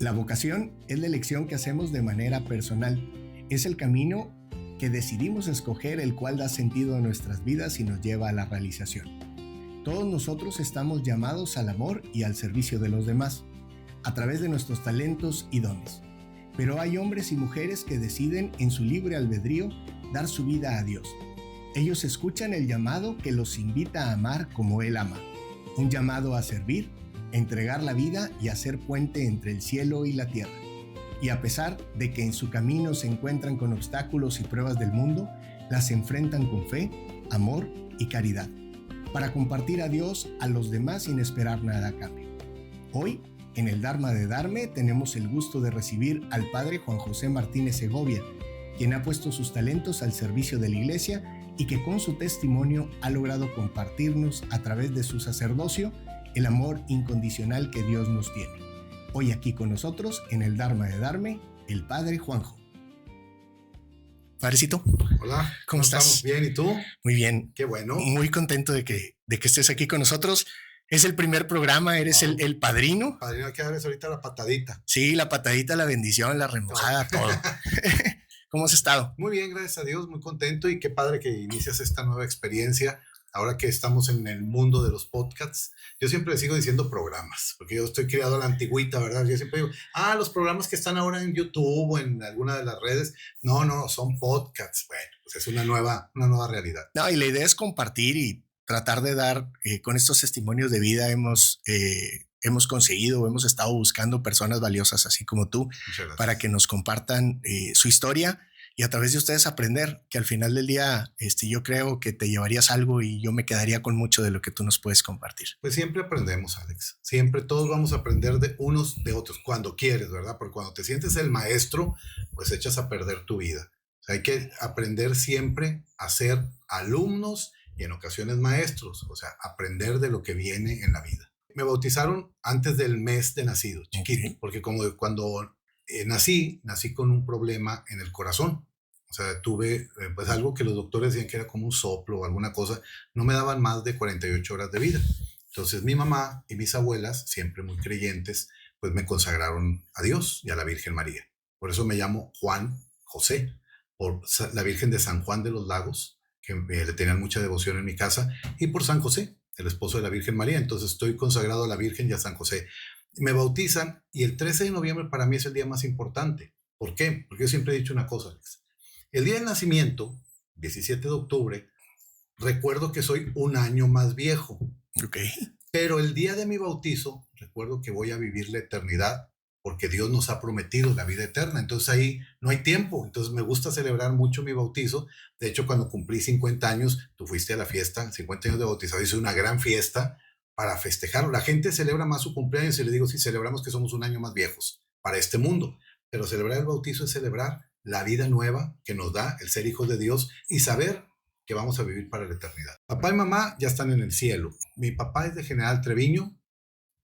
La vocación es la elección que hacemos de manera personal. Es el camino que decidimos escoger, el cual da sentido a nuestras vidas y nos lleva a la realización. Todos nosotros estamos llamados al amor y al servicio de los demás, a través de nuestros talentos y dones. Pero hay hombres y mujeres que deciden en su libre albedrío dar su vida a Dios. Ellos escuchan el llamado que los invita a amar como Él ama. Un llamado a servir, entregar la vida y hacer puente entre el cielo y la tierra. Y a pesar de que en su camino se encuentran con obstáculos y pruebas del mundo, las enfrentan con fe, amor y caridad, para compartir a Dios a los demás sin esperar nada a cambio. Hoy, en el Dharma de Darme, tenemos el gusto de recibir al Padre Juan José Martínez Segovia, quien ha puesto sus talentos al servicio de la Iglesia y que con su testimonio ha logrado compartirnos a través de su sacerdocio el amor incondicional que Dios nos tiene. Hoy aquí con nosotros, en el Dharma de Darme, el Padre Juanjo. Padrecito. Hola, ¿Cómo estás? Estamos bien, ¿y tú? Muy bien. Qué bueno. Muy contento de que estés aquí con nosotros. Es el primer programa, eres el padrino. Padrino, hay que darles ahorita la patadita. Sí, la patadita, la bendición, la remojada, todo. ¿Cómo has estado? Muy bien, gracias a Dios, muy contento y qué padre que inicias esta nueva experiencia. Ahora que estamos en el mundo de los podcasts, yo siempre les sigo diciendo programas, porque yo estoy criado a la antigüita, ¿verdad? Yo siempre digo, los programas que están ahora en YouTube o en alguna de las redes, no, son podcasts. Bueno, pues es una nueva realidad. No, y la idea es compartir y tratar de dar, con estos testimonios de vida hemos conseguido, hemos estado buscando personas valiosas así como tú, para que nos compartan su historia y a través de ustedes aprender, que al final del día yo creo que te llevarías algo y yo me quedaría con mucho de lo que tú nos puedes compartir. Pues siempre aprendemos, Alex. Siempre todos vamos a aprender de unos de otros, cuando quieres, ¿verdad? Porque cuando te sientes el maestro, pues echas a perder tu vida. O sea, hay que aprender siempre a ser alumnos y en ocasiones maestros, o sea, aprender de lo que viene en la vida. Me bautizaron antes del mes de nacido, chiquito, okay. Porque como cuando nací con un problema en el corazón. O sea, tuve pues algo que los doctores decían que era como un soplo o alguna cosa. No me daban más de 48 horas de vida. Entonces mi mamá y mis abuelas, siempre muy creyentes, pues me consagraron a Dios y a la Virgen María. Por eso me llamo Juan José, por la Virgen de San Juan de los Lagos, que le tenían mucha devoción en mi casa, y por San José, el esposo de la Virgen María. Entonces estoy consagrado a la Virgen y a San José. Me bautizan y el 13 de noviembre para mí es el día más importante. ¿Por qué? Porque yo siempre he dicho una cosa, Alex. El día del nacimiento, 17 de octubre, recuerdo que soy un año más viejo. Okay. Pero el día de mi bautizo, recuerdo que voy a vivir la eternidad porque Dios nos ha prometido la vida eterna. Entonces ahí no hay tiempo. Entonces me gusta celebrar mucho mi bautizo. De hecho, cuando cumplí 50 años, tú fuiste a la fiesta, 50 años de bautizado, hice una gran fiesta para festejarlo. La gente celebra más su cumpleaños y le digo, sí, celebramos que somos un año más viejos para este mundo. Pero celebrar el bautizo es celebrar la vida nueva que nos da el ser hijos de Dios y saber que vamos a vivir para la eternidad. Papá y mamá ya están en el cielo. Mi papá es de General Treviño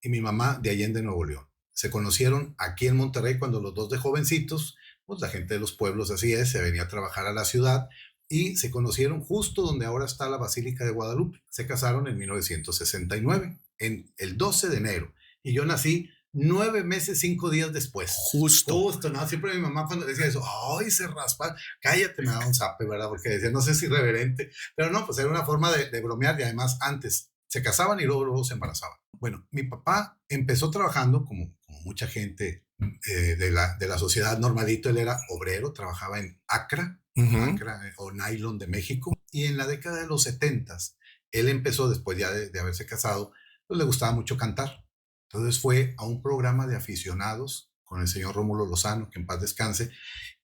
y mi mamá de Allende, Nuevo León. Se conocieron aquí en Monterrey cuando los dos de jovencitos, pues la gente de los pueblos así es, se venía a trabajar a la ciudad y se conocieron justo donde ahora está la Basílica de Guadalupe. Se casaron en 1969, en el 12 de enero. Y yo nací 9 meses, 5 días después. Justo, ¿no? Siempre mi mamá cuando decía eso, ¡ay, se raspa! Cállate, me daba un zape, ¿verdad? Porque decía, no sé si irreverente. Pero no, pues era una forma de bromear y además antes se casaban y luego se embarazaban. Bueno, mi papá empezó trabajando como mucha gente de la sociedad normalito. Él era obrero, trabajaba en Acra, Acra o Nylon de México. Y en la década de los 70s, él empezó, después ya de haberse casado, pues le gustaba mucho cantar. Entonces fue a un programa de aficionados con el señor Rómulo Lozano, que en paz descanse,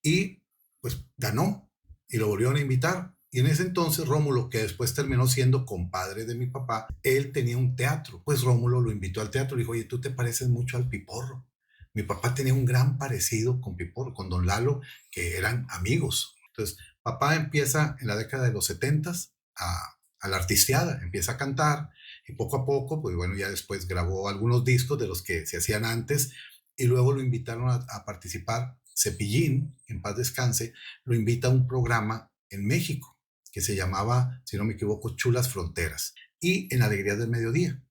y pues ganó y lo volvieron a invitar. Y en ese entonces Rómulo, que después terminó siendo compadre de mi papá, él tenía un teatro. Pues Rómulo lo invitó al teatro y dijo, oye, tú te pareces mucho al Piporro. Mi papá tenía un gran parecido con Piporro, con don Lalo, que eran amigos. Entonces papá empieza en la década de los 70s a la artisteada, empieza a cantar y poco a poco, pues bueno, ya después grabó algunos discos de los que se hacían antes y luego lo invitaron a participar. Cepillín, en paz descanse, lo invita a un programa en México que se llamaba, si no me equivoco, Chulas Fronteras, y en Alegrías del Mediodía.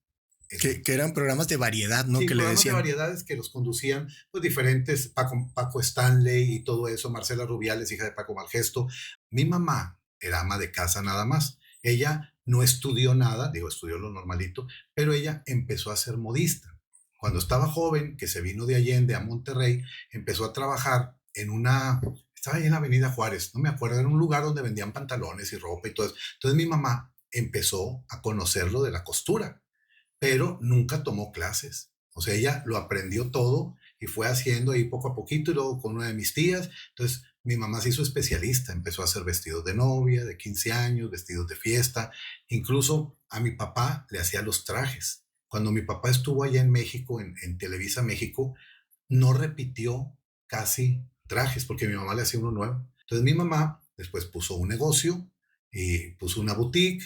Que eran programas de variedad, ¿no? Sí, Que le programas de decían. variedades que los conducían pues diferentes, Paco Stanley y todo eso, Marcela Rubiales, hija de Paco Malgesto. Mi mamá era ama de casa nada más. Ella no estudió nada, digo, estudió lo normalito, pero ella empezó a ser modista. Cuando estaba joven, que se vino de Allende a Monterrey, empezó a trabajar estaba ahí en la Avenida Juárez, no me acuerdo, era un lugar donde vendían pantalones y ropa y todo eso. Entonces mi mamá empezó a conocerlo de la costura, pero nunca tomó clases. O sea, ella lo aprendió todo y fue haciendo ahí poco a poquito y luego con una de mis tías. Entonces, mi mamá se hizo especialista, empezó a hacer vestidos de novia, de 15 años, vestidos de fiesta. Incluso a mi papá le hacía los trajes. Cuando mi papá estuvo allá en México, en Televisa México, no repitió casi trajes porque mi mamá le hacía uno nuevo. Entonces mi mamá después puso un negocio y puso una boutique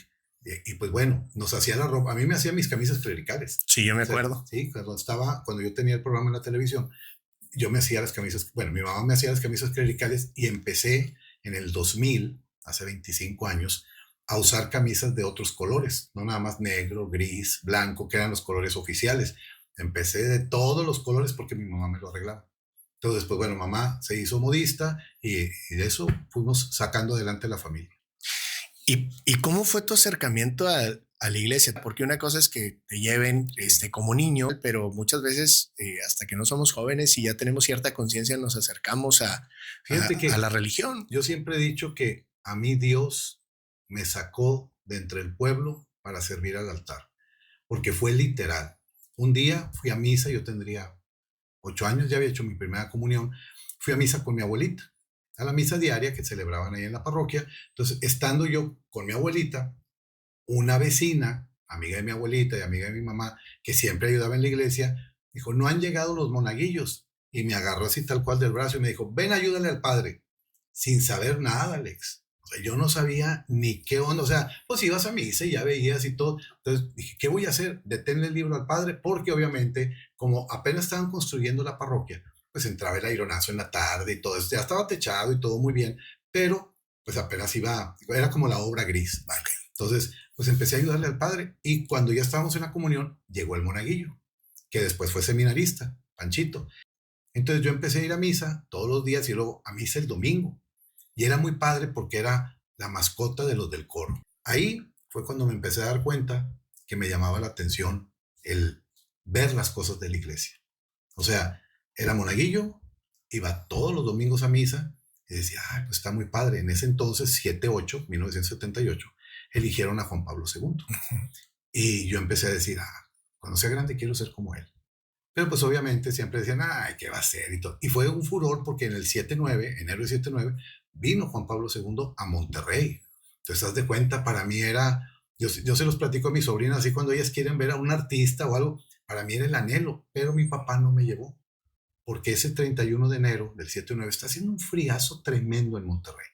y pues bueno, nos hacía la ropa. A mí me hacía mis camisas clericales. Sí, yo me O sea, acuerdo. sí, cuando yo tenía el programa en la televisión, yo me hacía las camisas, bueno, mi mamá me hacía las camisas clericales y empecé en el 2000, hace 25 años, a usar camisas de otros colores, no nada más negro, gris, blanco, que eran los colores oficiales. Empecé de todos los colores porque mi mamá me lo arreglaba. Entonces, pues bueno, mamá se hizo modista y de eso fuimos sacando adelante la familia. ¿Y cómo fue tu acercamiento a la iglesia? Porque una cosa es que te lleven como niño, pero muchas veces hasta que no somos jóvenes y ya tenemos cierta conciencia nos acercamos Fíjate que a la religión. yo siempre he dicho que a mí Dios me sacó de entre el pueblo para servir al altar, porque fue literal. Un día fui a misa, yo tendría 8 años, ya había hecho mi primera comunión, fui a misa con mi abuelita, a la misa diaria que celebraban ahí en la parroquia. Entonces, estando yo con mi abuelita, una vecina, amiga de mi abuelita y amiga de mi mamá, que siempre ayudaba en la iglesia, dijo, no han llegado los monaguillos. Y me agarró así tal cual del brazo y me dijo, ven, ayúdale al padre. Sin saber nada, Alex. O sea, yo no sabía ni qué onda. O sea, pues ibas a misa y ya veías y todo. Entonces dije, ¿qué voy a hacer? Deténle el libro al padre, porque obviamente, como apenas estaban construyendo la parroquia, pues entraba el aironazo en la tarde y todo eso. Ya estaba techado y todo muy bien, pero pues apenas era como la obra gris, ¿vale? Entonces, pues empecé a ayudarle al padre y cuando ya estábamos en la comunión, llegó el monaguillo, que después fue seminarista, Panchito. Entonces yo empecé a ir a misa todos los días y luego a misa el domingo. Y era muy padre porque era la mascota de los del coro. Ahí fue cuando me empecé a dar cuenta que me llamaba la atención el ver las cosas de la iglesia. O sea, era monaguillo, iba todos los domingos a misa y decía, ah, pues está muy padre. En ese entonces, 1978, eligieron a Juan Pablo II. Y yo empecé a decir, ah, cuando sea grande quiero ser como él. Pero pues obviamente siempre decían, ay, ¿qué va a ser? Y todo. Y fue un furor porque en el 79, enero de 79, vino Juan Pablo II a Monterrey. Entonces, haz de cuenta, para mí era, yo se los platico a mis sobrinas, así cuando ellas quieren ver a un artista o algo, para mí era el anhelo, pero mi papá no me llevó, porque ese 31 de enero del 79 está haciendo un friazo tremendo en Monterrey.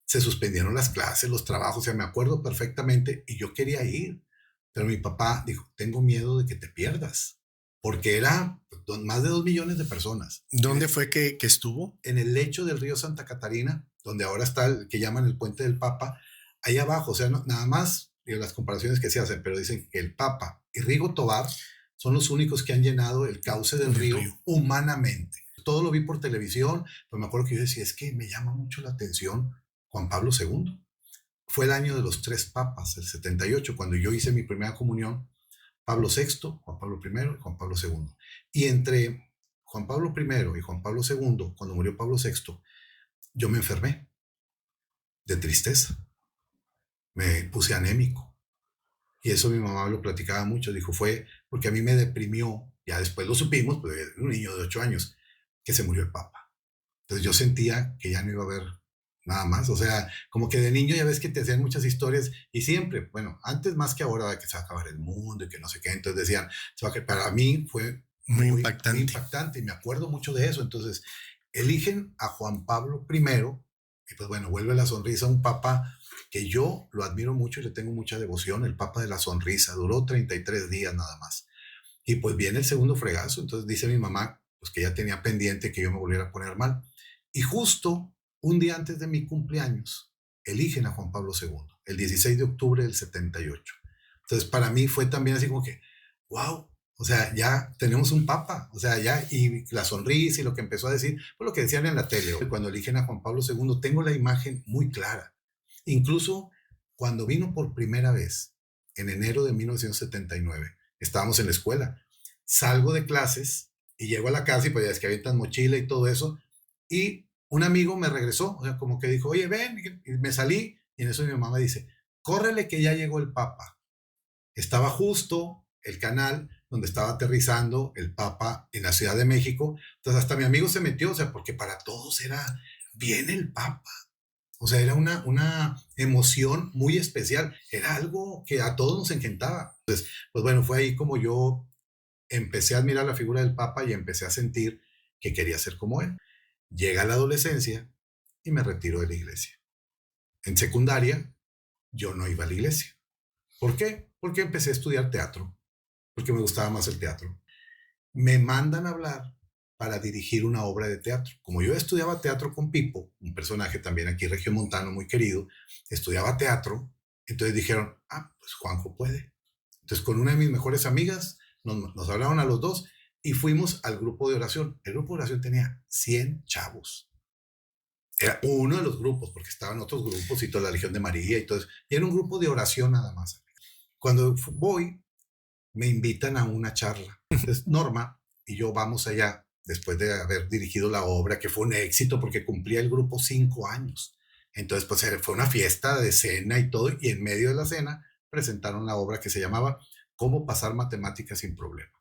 Se suspendieron las clases, los trabajos, o sea, me acuerdo perfectamente y yo quería ir, pero mi papá dijo, tengo miedo de que te pierdas, porque era más de 2 millones de personas. ¿Dónde fue que estuvo? En el lecho del río Santa Catarina, donde ahora está el que llaman el Puente del Papa, ahí abajo, o sea, nada más las comparaciones que se hacen, pero dicen que el Papa y Rigo Tobar son los únicos que han llenado el cauce del río humanamente. Todo lo vi por televisión, pero me acuerdo que yo decía, es que me llama mucho la atención Juan Pablo II. Fue el año de los 3 papas, el 78, cuando yo hice mi primera comunión, Pablo VI, Juan Pablo I y Juan Pablo II. Y entre Juan Pablo I y Juan Pablo II, cuando murió Pablo VI, yo me enfermé de tristeza, me puse anémico. Y eso mi mamá lo platicaba mucho, dijo, fue porque a mí me deprimió, ya después lo supimos, pues un niño de 8 años, que se murió el Papa. Entonces yo sentía que ya no iba a haber nada más, o sea, como que de niño ya ves que te hacían muchas historias y siempre, bueno, antes más que ahora de que se va a acabar el mundo y que no sé qué, entonces decían, para mí fue muy impactante y me acuerdo mucho de eso. Entonces eligen a Juan Pablo I y pues bueno, vuelve la sonrisa, un papa que yo lo admiro mucho y le tengo mucha devoción, el Papa de la Sonrisa, duró 33 días nada más. Y pues viene el segundo fregazo, entonces dice mi mamá, pues que ya tenía pendiente que yo me volviera a poner mal. Y justo un día antes de mi cumpleaños, eligen a Juan Pablo II, el 16 de octubre del 78. Entonces para mí fue también así como que, wow, o sea, ya tenemos un papa, o sea, ya, y la sonrisa y lo que empezó a decir, fue lo que decían en la tele, cuando eligen a Juan Pablo II, tengo la imagen muy clara. Incluso cuando vino por primera vez, en enero de 1979, estábamos en la escuela, salgo de clases y llego a la casa y pues ya es que avientan mochila y todo eso, y un amigo me regresó, o sea, como que dijo, oye, ven, y me salí, y en eso mi mamá me dice, córrele que ya llegó el papa. Estaba justo el canal donde estaba aterrizando el Papa en la Ciudad de México. Entonces hasta mi amigo se metió, o sea, porque para todos era, viene el Papa. O sea, era una emoción muy especial. Era algo que a todos nos encantaba. Entonces, pues bueno, fue ahí como yo empecé a admirar la figura del Papa y empecé a sentir que quería ser como él. Llega la adolescencia y me retiro de la iglesia. En secundaria, yo no iba a la iglesia. ¿Por qué? Porque empecé a estudiar teatro, porque me gustaba más el teatro. Me mandan a hablar para dirigir una obra de teatro. Como yo estudiaba teatro con Pipo, un personaje también aquí regiomontano muy querido, estudiaba teatro, entonces dijeron, pues Juanjo puede. Entonces con una de mis mejores amigas nos hablaron a los dos y fuimos al grupo de oración. El grupo de oración tenía 100 chavos. Era uno de los grupos, porque estaban otros grupos y toda la Legión de María y todo eso. Y era un grupo de oración nada más. Cuando voy, me invitan a una charla. Entonces, Norma y yo vamos allá después de haber dirigido la obra, que fue un éxito porque cumplía el grupo 5 años. Entonces, pues fue una fiesta de cena y todo, y en medio de la cena presentaron la obra que se llamaba Cómo pasar matemáticas sin problema.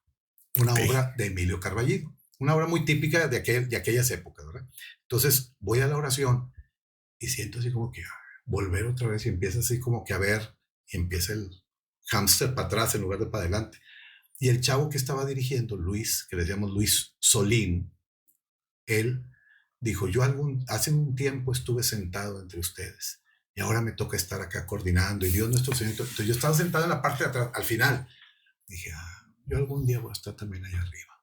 Una obra de Emilio Carballido, una obra muy típica de aquellas épocas, ¿verdad? Entonces, voy a la oración y siento así como que volver otra vez y empieza así como que a ver, y empieza el hámster para atrás en lugar de para adelante. Y el chavo que estaba dirigiendo, Luis, que le decíamos Luis Solín, él dijo, yo hace un tiempo estuve sentado entre ustedes y ahora me toca estar acá coordinando y Dios nuestro Señor. Entonces yo estaba sentado en la parte de atrás, al final. Dije, yo algún día voy a estar también allá arriba.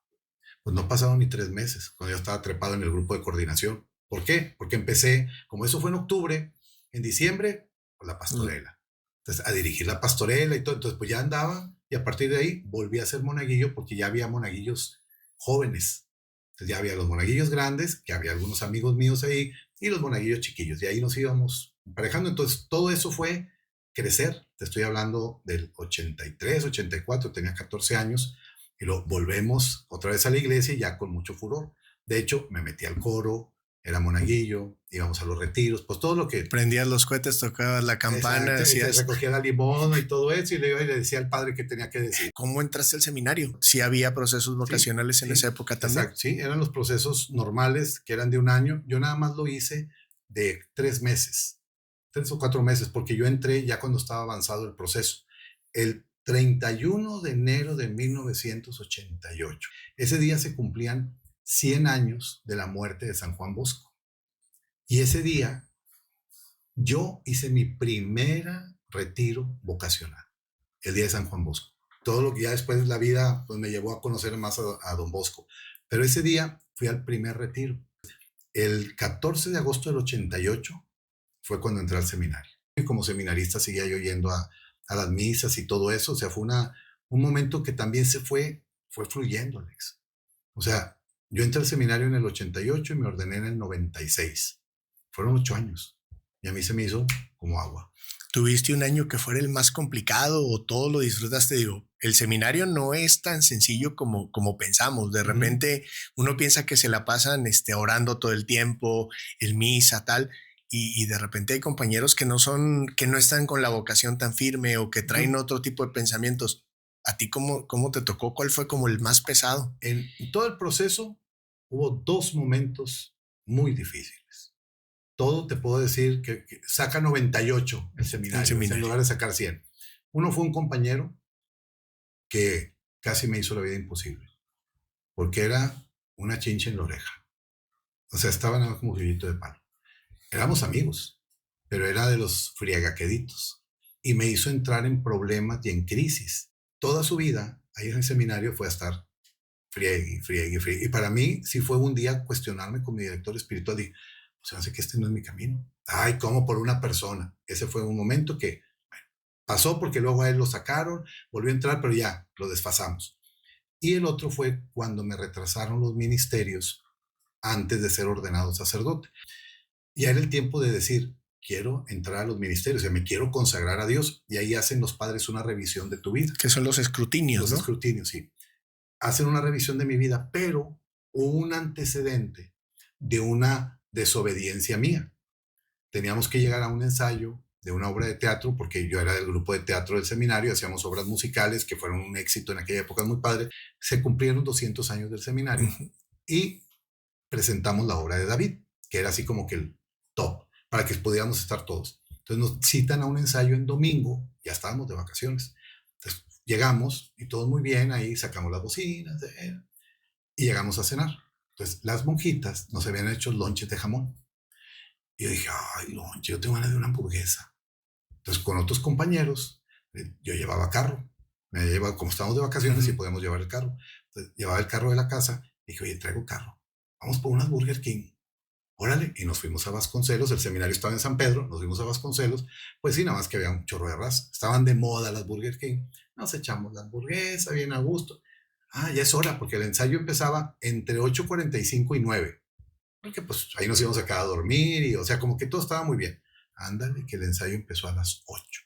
Pues no pasaron ni 3 meses cuando yo estaba trepado en el grupo de coordinación. ¿Por qué? Porque empecé, como eso fue en octubre, en diciembre, con la pastorela. Entonces, a dirigir la pastorela y todo. Entonces, pues ya andaba y a partir de ahí volví a ser monaguillo porque ya había monaguillos jóvenes. Entonces ya había los monaguillos grandes, que había algunos amigos míos ahí, y los monaguillos chiquillos. Y ahí nos íbamos emparejando. Entonces, todo eso fue crecer. Te estoy hablando del 83, 84, tenía 14 años y lo volvemos otra vez a la iglesia y ya con mucho furor. De hecho, me metí al coro, era monaguillo, íbamos a los retiros, pues todo lo que... Prendías los cohetes, tocabas la campana. Exacto, y se recogía la limón y todo eso y le decía al padre que tenía que decir. ¿Cómo entraste al seminario? Sí había procesos vocacionales en esa época también. Exacto, sí, eran los procesos normales que eran de un año. Yo nada más lo hice de 3 meses, 3 o 4 meses, porque yo entré ya cuando estaba avanzado el proceso. El 31 de enero de 1988. Ese día se cumplían 100 años de la muerte de San Juan Bosco. Y ese día yo hice mi primera retiro vocacional, el día de San Juan Bosco. Todo lo que ya después la vida pues, me llevó a conocer más a don Bosco. Pero ese día fui al primer retiro. El 14 de agosto del 88 fue cuando entré al seminario. Y como seminarista seguía yo yendo a las misas y todo eso. O sea, fue un momento que también fue fluyendo, Alex. O sea, yo entré al seminario en el 88 y me ordené en el 96. Fueron 8 años. Y a mí se me hizo como agua. ¿Tuviste un año que fuera el más complicado o todo lo disfrutaste? Digo, el seminario no es tan sencillo como pensamos. De repente uno piensa que se la pasan orando todo el tiempo, el misa, tal, y de repente hay compañeros que no están con la vocación tan firme o que traen otro tipo de pensamientos. ¿A ti cómo te tocó? ¿Cuál fue como el más pesado? En todo el proceso hubo 2 momentos muy difíciles. Todo te puedo decir que saca 98 el seminario, en lugar de sacar 100. Uno fue un compañero que casi me hizo la vida imposible, porque era una chincha en la oreja. O sea, estaba nada como grillito de palo. Éramos amigos, pero era de los friagaqueditos. Y me hizo entrar en problemas y en crisis. Toda su vida, ahí en el seminario, fue a estar friegue. Y para mí, sí fue un día cuestionarme con mi director espiritual. Dije, pues se hace que este no es mi camino. Ay, ¿cómo por una persona? Ese fue un momento que, bueno, pasó porque luego a él lo sacaron, volvió a entrar, pero ya lo desfasamos. Y el otro fue cuando me retrasaron los ministerios antes de ser ordenado sacerdote. Ya era el tiempo de decir, quiero entrar a los ministerios, o sea, me quiero consagrar a Dios. Y ahí hacen los padres una revisión de tu vida. Que son los escrutinios, Los ¿no? escrutinios, sí. Hacen una revisión de mi vida, pero hubo un antecedente de una desobediencia mía. Teníamos que llegar a un ensayo de una obra de teatro, porque yo era del grupo de teatro del seminario, hacíamos obras musicales que fueron un éxito en aquella época muy padre. Se cumplieron 200 años del seminario y presentamos la obra de David, que era así como que el top, para que pudiéramos estar todos. Entonces nos citan a un ensayo en domingo, ya estábamos de vacaciones. Entonces llegamos y todo muy bien, ahí sacamos las bocinas y llegamos a cenar. Entonces las monjitas nos habían hecho lonches de jamón. Y yo dije, ay, lonche, yo tengo ganas de una hamburguesa. Entonces con otros compañeros, yo llevaba carro. Me llevaba, como estábamos de vacaciones y podíamos llevar el carro. Entonces, llevaba el carro de la casa y dije, oye, traigo carro. Vamos por unas Burger King. Órale, y nos fuimos a Vasconcelos, el seminario estaba en San Pedro, nos fuimos a Vasconcelos, pues sí, nada más que había un chorro de raza, estaban de moda las Burger King, nos echamos la hamburguesa bien a gusto. Ya es hora, porque el ensayo empezaba entre 8:45 y 9, porque pues ahí nos íbamos a quedar a dormir, y o sea, como que todo estaba muy bien. Ándale, que el ensayo empezó a las 8.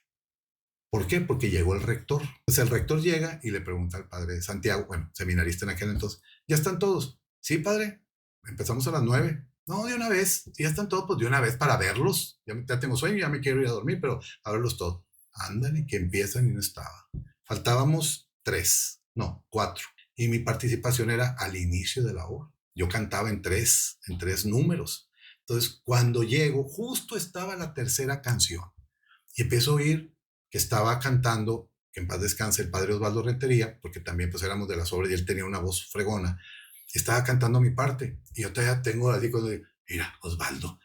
¿Por qué? Porque llegó el rector. Pues el rector llega y le pregunta al padre Santiago, bueno, seminarista en aquel entonces, ¿ya están todos? Sí, padre, empezamos a las 9. No, de una vez. Si ya están todos, pues de una vez para verlos. Ya tengo sueño, ya me quiero ir a dormir, pero a verlos todos. Ándale, que empiezan y no estaba. Faltábamos 3, no, 4. Y mi participación era al inicio de la obra. Yo cantaba en tres números. Entonces, cuando llego, justo estaba la tercera canción. Y empiezo a oír que estaba cantando, que en paz descanse, el padre Osvaldo Rentería, porque también pues éramos de las obras y él tenía una voz fregona. Estaba cantando mi parte y yo todavía tengo así cuando digo, mira, Osvaldo,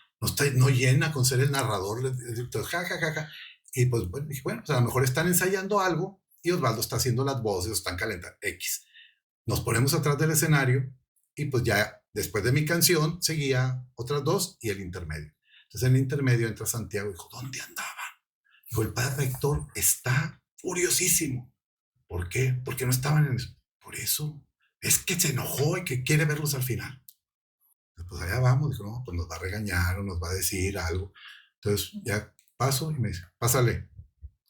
no llena con ser el narrador, entonces, ja, ja, ja, ja. Y pues dije, bueno, pues a lo mejor están ensayando algo y Osvaldo está haciendo las voces, están calentando, X. Nos ponemos atrás del escenario y pues ya después de mi canción seguía otras dos y el intermedio. Entonces en el intermedio entra Santiago y dijo, ¿dónde andaba? Dijo, el padre rector está furiosísimo. ¿Por qué? Porque no estaban en eso. Por eso. Es que se enojó y que quiere verlos al final. Pues allá vamos. Dijo, no, pues nos va a regañar o nos va a decir algo. Entonces ya paso y me dice, pásale.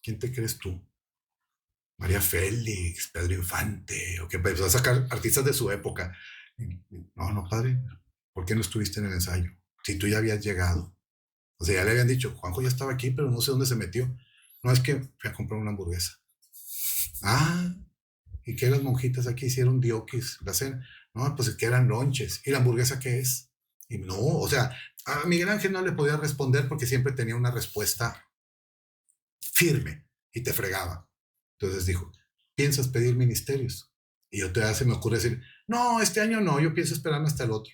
¿Quién te crees tú? María Félix, Pedro Infante, o que empezó a sacar artistas de su época. No, padre, ¿por qué no estuviste en el ensayo? Si tú ya habías llegado. O sea, ya le habían dicho, Juanjo ya estaba aquí, pero no sé dónde se metió. No, es que fui a comprar una hamburguesa. ¿Y qué las monjitas aquí hicieron diokis, la cena? No, pues es que eran lonches. ¿Y la hamburguesa qué es? Y no, o sea, a Miguel Ángel no le podía responder porque siempre tenía una respuesta firme y te fregaba. Entonces dijo, ¿piensas pedir ministerios? Y yo todavía se me ocurre decir, no, este año no, yo pienso esperarme hasta el otro.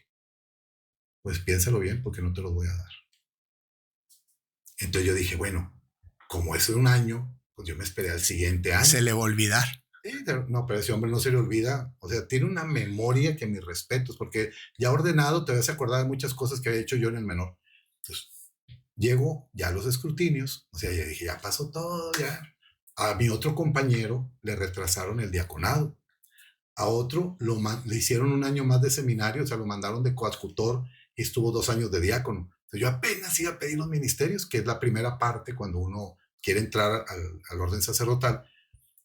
Pues piénsalo bien porque no te los voy a dar. Entonces yo dije, bueno, como es un año, pues yo me esperé al siguiente año. Se le va a olvidar. Sí, no, pero ese hombre no se le olvida. O sea, tiene una memoria que mis respetos, porque ya ordenado te vas a acordar de muchas cosas que había hecho yo en el menor. Entonces, llego ya a los escrutinios, o sea, ya dije, ya pasó todo, ya. A mi otro compañero le retrasaron el diaconado. A otro le hicieron un año más de seminario, o sea, lo mandaron de coadjutor y estuvo 2 años de diácono. Entonces, yo apenas iba a pedir los ministerios, que es la primera parte cuando uno quiere entrar al orden sacerdotal.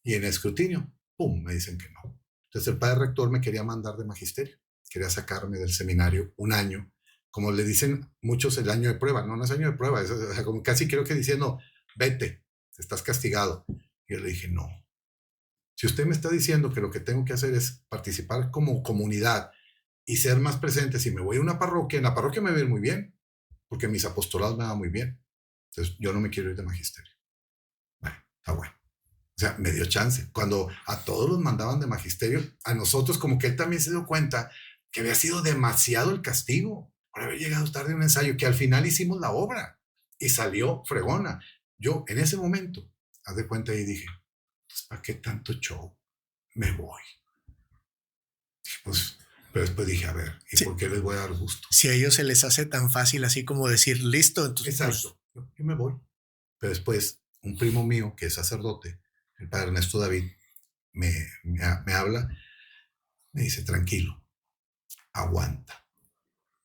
Y en el escrutinio, ¡pum!, me dicen que no. Entonces el padre rector me quería mandar de magisterio, quería sacarme del seminario un año, como le dicen muchos el año de prueba. No es año de prueba, o sea, como casi creo que diciendo, vete, estás castigado. Y yo le dije, no. Si usted me está diciendo que lo que tengo que hacer es participar como comunidad y ser más presente, si me voy a una parroquia, en la parroquia me va a ir muy bien, porque mis apostolados me van muy bien. Entonces yo no me quiero ir de magisterio. Bueno, está bueno. O sea, me dio chance. Cuando a todos los mandaban de magisterio, a nosotros como que él también se dio cuenta que había sido demasiado el castigo por haber llegado tarde a un ensayo, que al final hicimos la obra y salió fregona. Yo en ese momento, haz de cuenta y dije, pues, ¿para qué tanto show? Me voy. Pues, pero después dije, a ver, ¿y por qué les voy a dar gusto? Si a ellos se les hace tan fácil así como decir, listo, entonces... Exacto, yo me voy. Pero después un primo mío que es sacerdote, el padre Ernesto David, me habla, me dice, tranquilo, aguanta.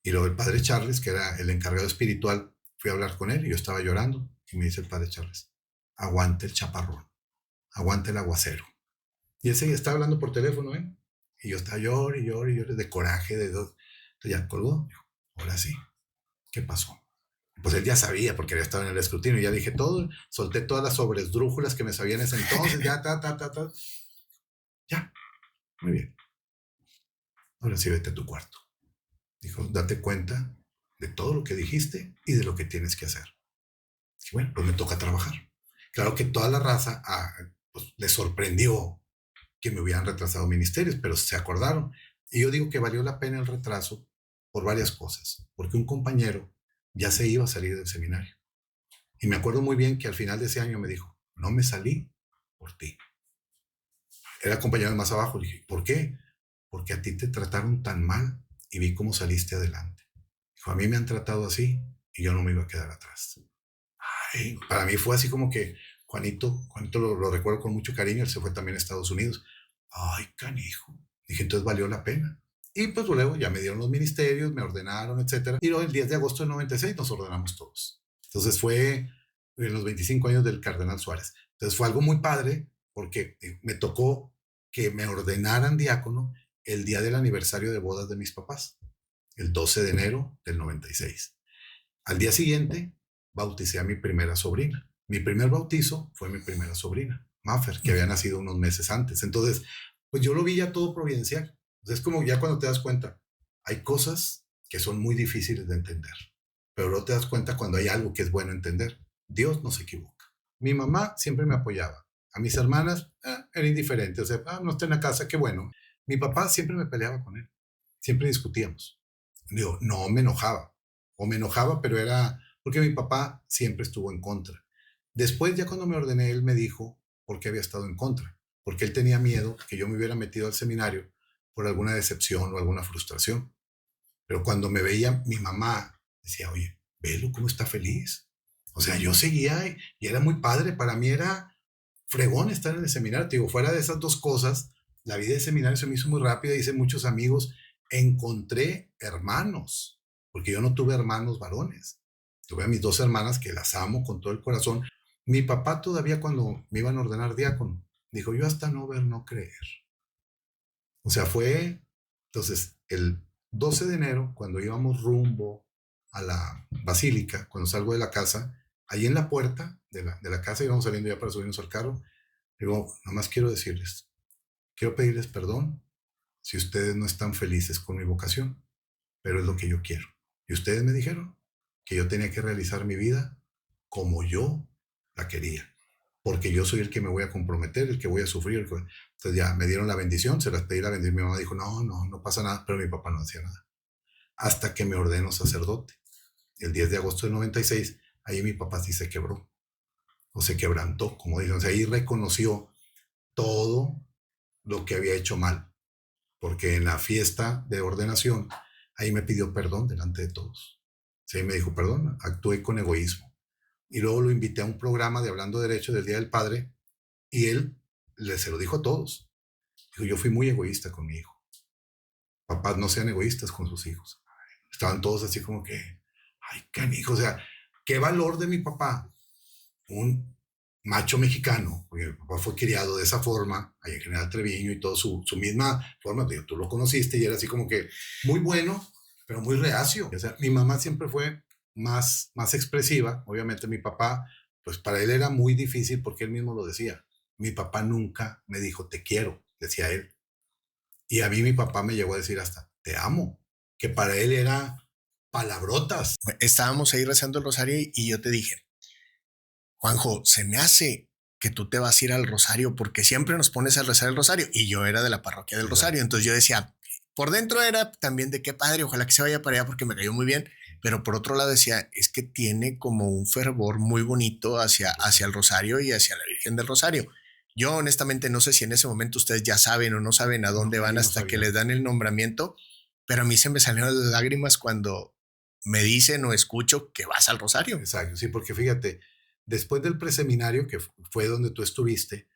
Y luego el padre Charles, que era el encargado espiritual, fui a hablar con él y yo estaba llorando. Y me dice el padre Charles, aguante el chaparrón, aguante el aguacero. Y ese estaba hablando por teléfono, ¿eh? Y yo estaba llorando y llorando de coraje, de dos. Entonces ya colgó. Dijo, ahora sí, ¿qué pasó? Pues él ya sabía porque había estado en el escrutinio. Ya dije todo, solté todas las sobresdrújulas que me sabía en ese entonces. Ya, Ya, muy bien. Ahora sí, vete a tu cuarto. Dijo, date cuenta de todo lo que dijiste y de lo que tienes que hacer. Y bueno, pues me toca trabajar. Claro que toda la raza pues, le sorprendió que me hubieran retrasado ministerios, pero se acordaron. Y yo digo que valió la pena el retraso por varias cosas. Porque un compañero ya se iba a salir del seminario. Y me acuerdo muy bien que al final de ese año me dijo, no me salí por ti. Era compañero más abajo. Le dije, ¿por qué? Porque a ti te trataron tan mal y vi cómo saliste adelante. Dijo, a mí me han tratado así y yo no me iba a quedar atrás. Ay, para mí fue así como que Juanito lo recuerdo con mucho cariño, él se fue también a Estados Unidos. Ay, canijo. Dije, entonces valió la pena. Y pues luego ya me dieron los ministerios, me ordenaron, etcétera. Y luego el 10 de agosto del 96 nos ordenamos todos. Entonces fue en los 25 años del Cardenal Suárez. Entonces fue algo muy padre porque me tocó que me ordenaran diácono el día del aniversario de bodas de mis papás, el 12 de enero del 96. Al día siguiente bauticé a mi primera sobrina. Mi primer bautizo fue mi primera sobrina, Maffer, que había nacido unos meses antes. Entonces, pues yo lo vi ya todo providencial. Entonces, es como ya cuando te das cuenta, hay cosas que son muy difíciles de entender, pero no te das cuenta cuando hay algo que es bueno entender. Dios no se equivoca. Mi mamá siempre me apoyaba. A mis hermanas era indiferente. O sea, no está en la casa, qué bueno. Mi papá siempre me peleaba con él. Siempre discutíamos. Digo, no me enojaba. O me enojaba, pero era porque mi papá siempre estuvo en contra. Después, ya cuando me ordené, él me dijo por qué había estado en contra. Porque él tenía miedo que yo me hubiera metido al seminario por alguna decepción o alguna frustración. Pero cuando me veía mi mamá, decía, oye, velo cómo está feliz. O sea, yo seguía y era muy padre. Para mí era fregón estar en el seminario. Te digo, fuera de esas dos cosas, la vida de seminario se me hizo muy rápida, hice muchos amigos, encontré hermanos, porque yo no tuve hermanos varones. Tuve a mis dos hermanas que las amo con todo el corazón. Mi papá todavía cuando me iban a ordenar diácono, dijo, yo hasta no ver, no creer. O sea, fue, entonces, el 12 de enero, cuando íbamos rumbo a la basílica, cuando salgo de la casa, ahí en la puerta de la casa, íbamos saliendo ya para subirnos al carro, digo, nomás quiero decirles, quiero pedirles perdón si ustedes no están felices con mi vocación, pero es lo que yo quiero. Y ustedes me dijeron que yo tenía que realizar mi vida como yo la quería, porque yo soy el que me voy a comprometer, el que voy a sufrir. Entonces ya me dieron la bendición, se las pedí la bendición. Mi mamá dijo, no pasa nada, pero mi papá no hacía nada. Hasta que me ordeno sacerdote. El 10 de agosto del 96, ahí mi papá sí se quebró, o se quebrantó, como dicen. O sea, ahí reconoció todo lo que había hecho mal, porque en la fiesta de ordenación, ahí me pidió perdón delante de todos. Sí, me dijo, perdón, actué con egoísmo. Y luego lo invité a un programa de Hablando Derecho del Día del Padre y él se lo dijo a todos. Dijo, yo fui muy egoísta con mi hijo. Papás no sean egoístas con sus hijos. Estaban todos así como que, ay, canijo, o sea, qué valor de mi papá. Un macho mexicano, porque mi papá fue criado de esa forma, ahí en General Treviño y todo su misma forma, tú lo conociste y era así como que muy bueno, pero muy reacio. O sea, mi mamá siempre fue más expresiva, obviamente mi papá, pues para él era muy difícil porque él mismo lo decía. Mi papá nunca me dijo te quiero, decía él. Y a mí mi papá me llegó a decir hasta te amo, que para él era palabrotas. Estábamos ahí rezando el rosario y yo te dije, Juanjo, se me hace que tú te vas a ir al Rosario porque siempre nos pones a rezar el Rosario y yo era de la parroquia del Rosario. Entonces yo decía, por dentro era también de qué padre, ojalá que se vaya para allá porque me cayó muy bien. Pero por otro lado decía, es que tiene como un fervor muy bonito hacia el Rosario y hacia la Virgen del Rosario. Yo honestamente no sé si en ese momento ustedes ya saben o no saben a dónde van hasta que les dan el nombramiento, pero a mí se me salieron las lágrimas cuando me dicen o escucho que vas al Rosario. Exacto, sí, porque fíjate, después del preseminario, que fue donde tú estuviste,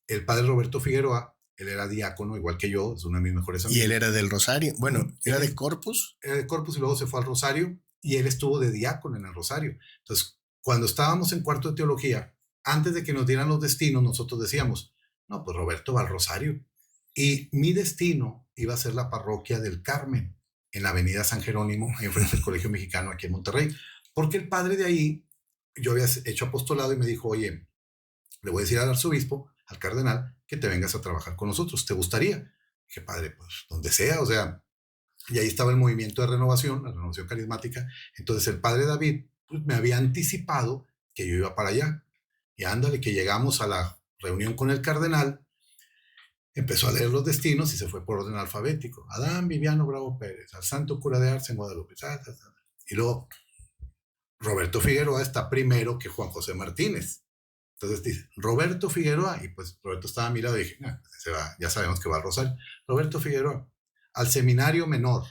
el padre Roberto Figueroa, él era diácono, igual que yo, es uno de mis mejores amigos. Y él era del Rosario. Bueno, era de Corpus. Era de Corpus y luego se fue al Rosario y él estuvo de diácono en el Rosario. Entonces, cuando estábamos en cuarto de teología, antes de que nos dieran los destinos, nosotros decíamos, no, pues Roberto va al Rosario. Y mi destino iba a ser la parroquia del Carmen, en la avenida San Jerónimo, enfrente del Colegio Mexicano aquí en Monterrey. Porque el padre de ahí, yo había hecho apostolado y me dijo, oye, le voy a decir al arzobispo, al cardenal, que te vengas a trabajar con nosotros. ¿Te gustaría? Dije, padre, pues donde sea, o sea, y ahí estaba el movimiento de renovación, la renovación carismática. Entonces el padre David pues, me había anticipado que yo iba para allá. Y ándale, que llegamos a la reunión con el cardenal, empezó a leer los destinos y se fue por orden alfabético. Adán Viviano Bravo Pérez, al santo cura de Arce en Guadalupe. Y luego Roberto Figueroa está primero que Juan José Martínez. Entonces dice, Roberto Figueroa, y pues Roberto estaba a mi lado y dije, nah, se va, ya sabemos que va al Rosario. Roberto Figueroa, al seminario menor.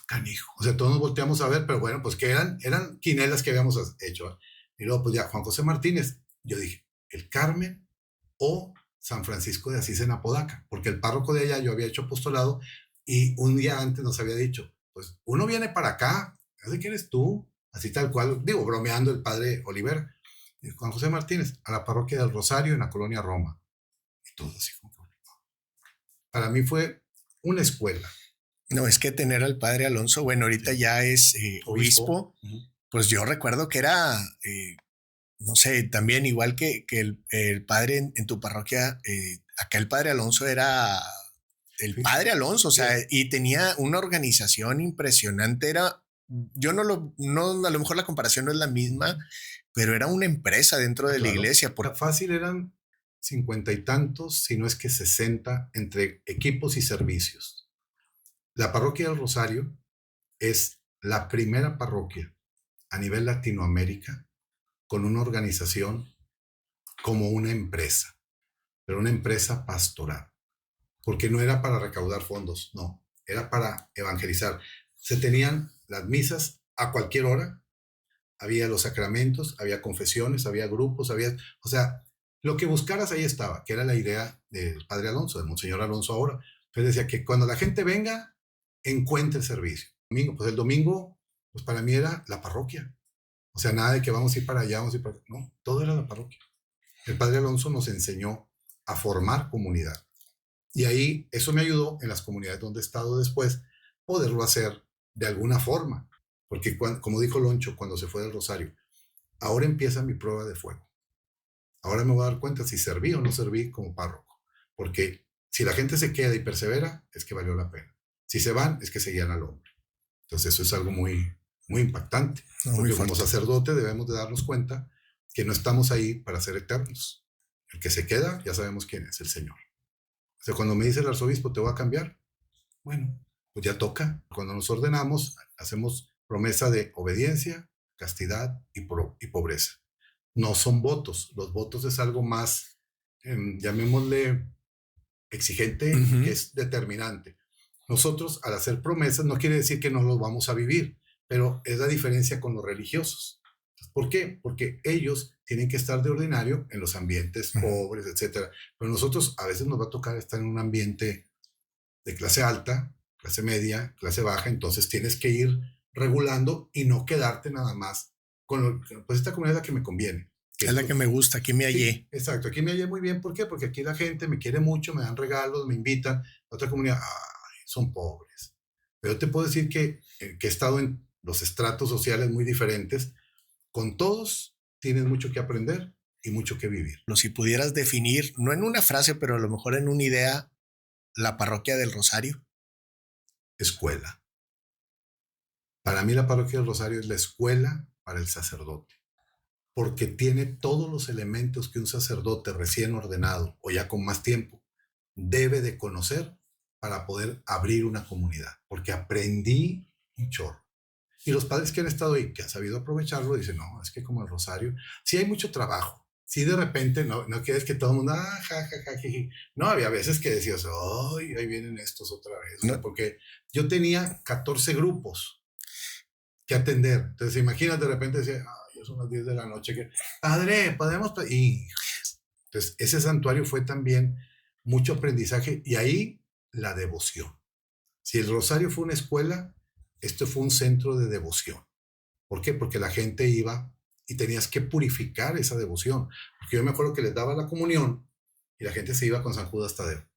Canijo. O sea, todos nos volteamos a ver, pero bueno, pues que eran quinelas que habíamos hecho. Y luego, pues ya, Juan José Martínez. Yo dije, el Carmen o San Francisco de Asís en Apodaca, porque el párroco de allá yo había hecho apostolado y un día antes nos había dicho, pues uno viene para acá, ¿de qué eres tú? Así tal cual, digo, bromeando el padre Oliver. Juan José Martínez, a la parroquia del Rosario en la colonia Roma. Y todo así como que, para mí fue una escuela. No, es que tener al padre Alonso, bueno, ahorita ya es obispo, pues yo recuerdo que era, no sé, también igual que el padre en tu parroquia, acá el padre Alonso era el padre Alonso, o sea, y tenía una organización impresionante, era, yo no, a lo mejor la comparación no es la misma, pero era una empresa dentro de la iglesia. Fácil eran 50 y tantos, si no es que 60, entre equipos y servicios. La parroquia del Rosario es la primera parroquia a nivel Latinoamérica con una organización como una empresa, pero una empresa pastoral, porque no era para recaudar fondos, no, era para evangelizar. Se tenían las misas a cualquier hora, había los sacramentos, había confesiones, había grupos, o sea, lo que buscaras ahí estaba, que era la idea del padre Alonso, del monseñor Alonso ahora. Entonces decía que cuando la gente venga, encuentre el servicio. El domingo, pues para mí era la parroquia. O sea, nada de que vamos a ir para allá, vamos a ir para allá. No, todo era la parroquia. El padre Alonso nos enseñó a formar comunidad. Y ahí eso me ayudó en las comunidades donde he estado después, poderlo hacer de alguna forma. Porque como dijo Loncho cuando se fue del Rosario, ahora empieza mi prueba de fuego. Ahora me voy a dar cuenta si serví o no serví como párroco. Porque si la gente se queda y persevera, es que valió la pena. Si se van, es que seguían al hombre. Entonces eso es algo muy, muy impactante. Porque como sacerdote debemos de darnos cuenta que no estamos ahí para ser eternos. El que se queda, ya sabemos quién es, el Señor. O sea, cuando me dice el arzobispo, te voy a cambiar, bueno, pues ya toca. Cuando nos ordenamos, hacemos promesa de obediencia, castidad y pobreza. No son votos. Los votos es algo más, llamémosle, exigente, que es determinante. Nosotros, al hacer promesas, no quiere decir que no los vamos a vivir, pero es la diferencia con los religiosos. ¿Por qué? Porque ellos tienen que estar de ordinario en los ambientes pobres, etcétera. Pero nosotros a veces nos va a tocar estar en un ambiente de clase alta, clase media, clase baja, entonces tienes que ir regulando y no quedarte nada más con pues esta comunidad es la que me conviene. Es la que me gusta, aquí me hallé. Sí, exacto, aquí me hallé muy bien. ¿Por qué? Porque aquí la gente me quiere mucho, me dan regalos, me invitan. La otra comunidad, son pobres. Pero te puedo decir que he estado en los estratos sociales muy diferentes. Con todos tienes mucho que aprender y mucho que vivir. Si pudieras definir, no en una frase, pero a lo mejor en una idea, la parroquia del Rosario. Escuela. Para mí la parroquia del Rosario es la escuela para el sacerdote, porque tiene todos los elementos que un sacerdote recién ordenado o ya con más tiempo debe de conocer para poder abrir una comunidad, porque aprendí un chorro. Y los padres que han estado ahí, que han sabido aprovecharlo, dicen, no, es que como el Rosario, sí hay mucho trabajo. Sí, de repente, no quieres que todo el mundo, no, había veces que decías, ay, ahí vienen estos otra vez. No. Porque yo tenía 14 grupos que atender. Entonces, imagínate, de repente decía, son las 10 de la noche, que, padre, podemos, y entonces ese santuario fue también mucho aprendizaje y ahí la devoción. Si el Rosario fue una escuela, esto fue un centro de devoción. ¿Por qué? Porque la gente iba y tenías que purificar esa devoción. Porque yo me acuerdo que les daba la comunión y la gente se iba con San Judas Tadeo.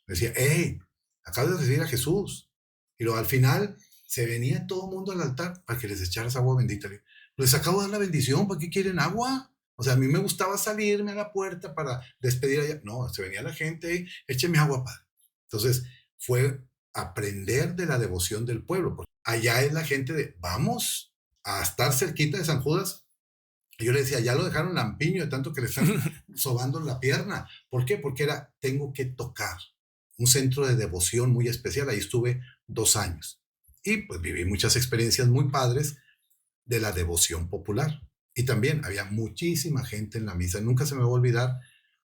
Decía, hey, acabas de recibir a Jesús. Y luego al final se venía todo el mundo al altar para que les echaras agua bendita. Les acabo de dar la bendición, ¿para qué quieren agua? O sea, a mí me gustaba salirme a la puerta para despedir allá. No, se venía la gente, écheme agua, padre. Entonces, fue aprender de la devoción del pueblo. Porque allá es la gente de, vamos a estar cerquita de San Judas. Y yo le decía, ya lo dejaron lampiño de tanto que le están sobando la pierna. ¿Por qué? Porque era, tengo que tocar. Un centro de devoción muy especial. Ahí estuve 2 años. Y pues viví muchas experiencias muy padres de la devoción popular. Y también había muchísima gente en la misa. Nunca se me va a olvidar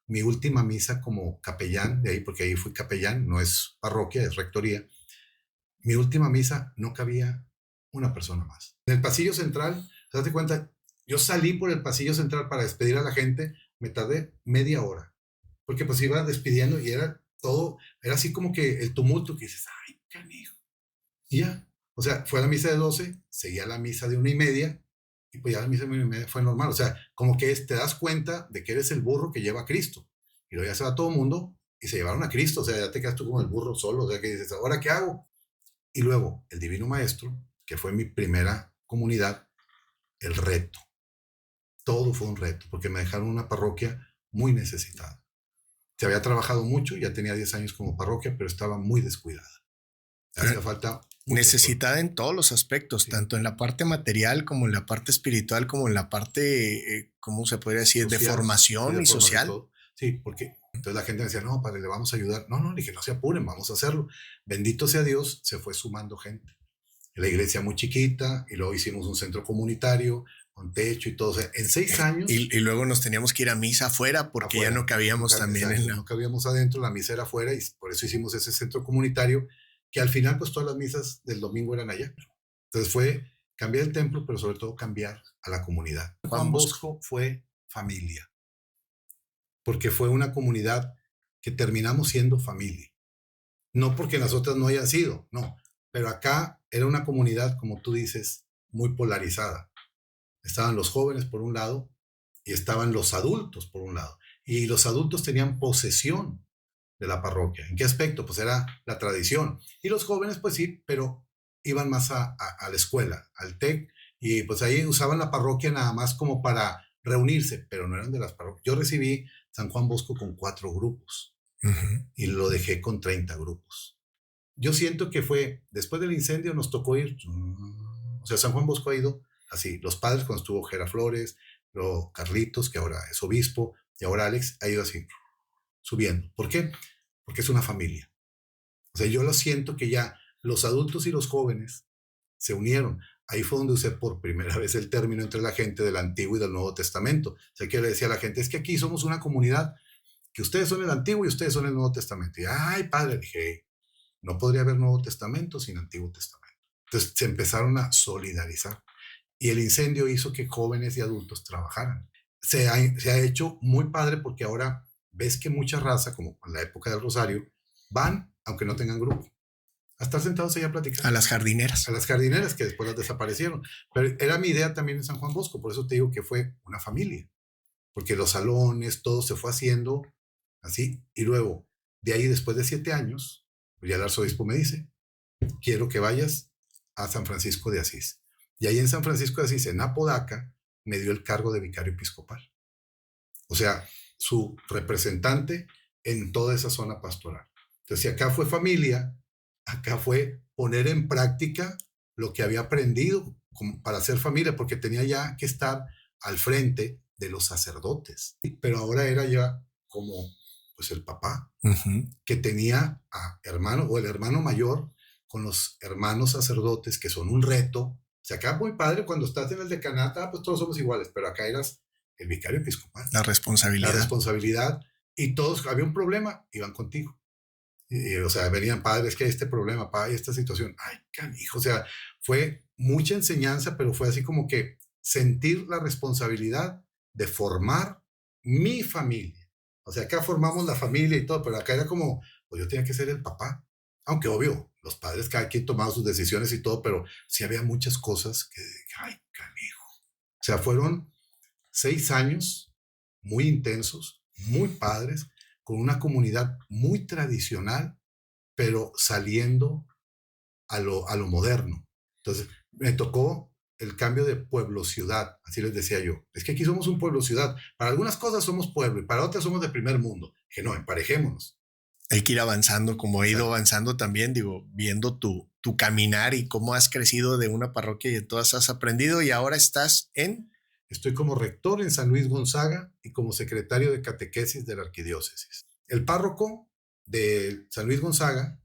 mi última misa como capellán de ahí, porque ahí fui capellán, no es parroquia, es rectoría. Mi última misa no cabía una persona más. En el pasillo central, date cuenta, yo salí por el pasillo central para despedir a la gente, me tardé media hora, porque pues iba despidiendo y era todo, era así como que el tumulto que dices, ay, canijo. Y ya, o sea, fue a la misa de 12, seguía la misa de 1:30, y pues ya la misa de 1:30 fue normal. O sea, como que te das cuenta de que eres el burro que lleva a Cristo. Y luego ya se va todo el mundo y se llevaron a Cristo. O sea, ya te quedas tú como el burro solo. O sea, que dices, ¿ahora qué hago? Y luego, el Divino Maestro, que fue mi primera comunidad, el reto. Todo fue un reto, porque me dejaron una parroquia muy necesitada. Se había trabajado mucho, ya tenía 10 años como parroquia, pero estaba muy descuidada. Hacía falta necesitada en todos los aspectos, sí, tanto en la parte material como en la parte espiritual, como en la parte, ¿cómo se podría decir?, social, de formación y social. Sí, porque entonces la gente me decía, no, padre, le vamos a ayudar. No, le dije, no se apuren, vamos a hacerlo. Bendito sea Dios, se fue sumando gente. La iglesia muy chiquita, y luego hicimos un centro comunitario con techo y todo. O sea, en 6 años. Y luego nos teníamos que ir a misa afuera porque afuera, ya no cabíamos también en la... No cabíamos adentro, la misa era afuera, y por eso hicimos ese centro comunitario, que al final pues todas las misas del domingo eran allá. Entonces fue cambiar el templo, pero sobre todo cambiar a la comunidad. Juan Bosco fue familia, porque fue una comunidad que terminamos siendo familia. No porque las otras no hayan sido, no, pero acá era una comunidad, como tú dices, muy polarizada. Estaban los jóvenes por un lado y estaban los adultos por un lado. Y los adultos tenían posesión de la parroquia. ¿En qué aspecto? Pues era la tradición. Y los jóvenes, pues sí, pero iban más a la escuela, al TEC, y pues ahí usaban la parroquia nada más como para reunirse, pero no eran de las parroquias. Yo recibí San Juan Bosco con 4 grupos y lo dejé con 30 grupos. Yo siento que fue, después del incendio nos tocó ir, o sea, San Juan Bosco ha ido así, los padres cuando estuvo Gera Flores, luego Carlitos, que ahora es obispo, y ahora Alex, ha ido así, subiendo. ¿Por qué? Porque es una familia. O sea, yo lo siento que ya los adultos y los jóvenes se unieron. Ahí fue donde usé por primera vez el término entre la gente del Antiguo y del Nuevo Testamento. O sea, que yo le decía a la gente, es que aquí somos una comunidad, que ustedes son el Antiguo y ustedes son el Nuevo Testamento. Y, ay, padre, dije, no podría haber Nuevo Testamento sin Antiguo Testamento. Entonces se empezaron a solidarizar. Y el incendio hizo que jóvenes y adultos trabajaran. Se ha hecho muy padre porque ahora ves que mucha raza, como en la época del Rosario, van, aunque no tengan grupo, a estar sentados allá a platicar. A las jardineras. A las jardineras, que después las desaparecieron. Pero era mi idea también en San Juan Bosco, por eso te digo que fue una familia. Porque los salones, todo se fue haciendo así. Y luego, de ahí, después de 7 años, pues ya el arzobispo me dice, quiero que vayas a San Francisco de Asís. Y ahí en San Francisco de Asís, en Apodaca, me dio el cargo de vicario episcopal. O sea, su representante en toda esa zona pastoral. Entonces, si acá fue familia, acá fue poner en práctica lo que había aprendido para ser familia, porque tenía ya que estar al frente de los sacerdotes. Pero ahora era ya como pues el papá, que tenía a hermano o el hermano mayor con los hermanos sacerdotes, que son un reto. O sea, acá muy padre cuando estás en el decanato, pues todos somos iguales, pero acá eras el vicario episcopal. La responsabilidad. La responsabilidad. Y todos, había un problema, iban contigo. O sea, venían, padres, que hay este problema, padre, esta situación. Ay, canijo. O sea, fue mucha enseñanza, pero fue así como que sentir la responsabilidad de formar mi familia. O sea, acá formamos la familia y todo, pero acá era como, pues yo tenía que ser el papá. Aunque obvio, los padres, cada quien tomaba sus decisiones y todo, pero sí había muchas cosas que, ay, canijo. O sea, fueron 6 años muy intensos, muy padres, con una comunidad muy tradicional, pero saliendo a lo moderno. Entonces, me tocó el cambio de pueblo-ciudad, así les decía yo. Es que aquí somos un pueblo-ciudad. Para algunas cosas somos pueblo y para otras somos de primer mundo. Que no, emparejémonos. Hay que ir avanzando, como he ido Exacto. avanzando también, digo, viendo tu caminar y cómo has crecido de una parroquia y de todas has aprendido y ahora estás en... Estoy como rector en San Luis Gonzaga y como secretario de catequesis de la arquidiócesis. El párroco de San Luis Gonzaga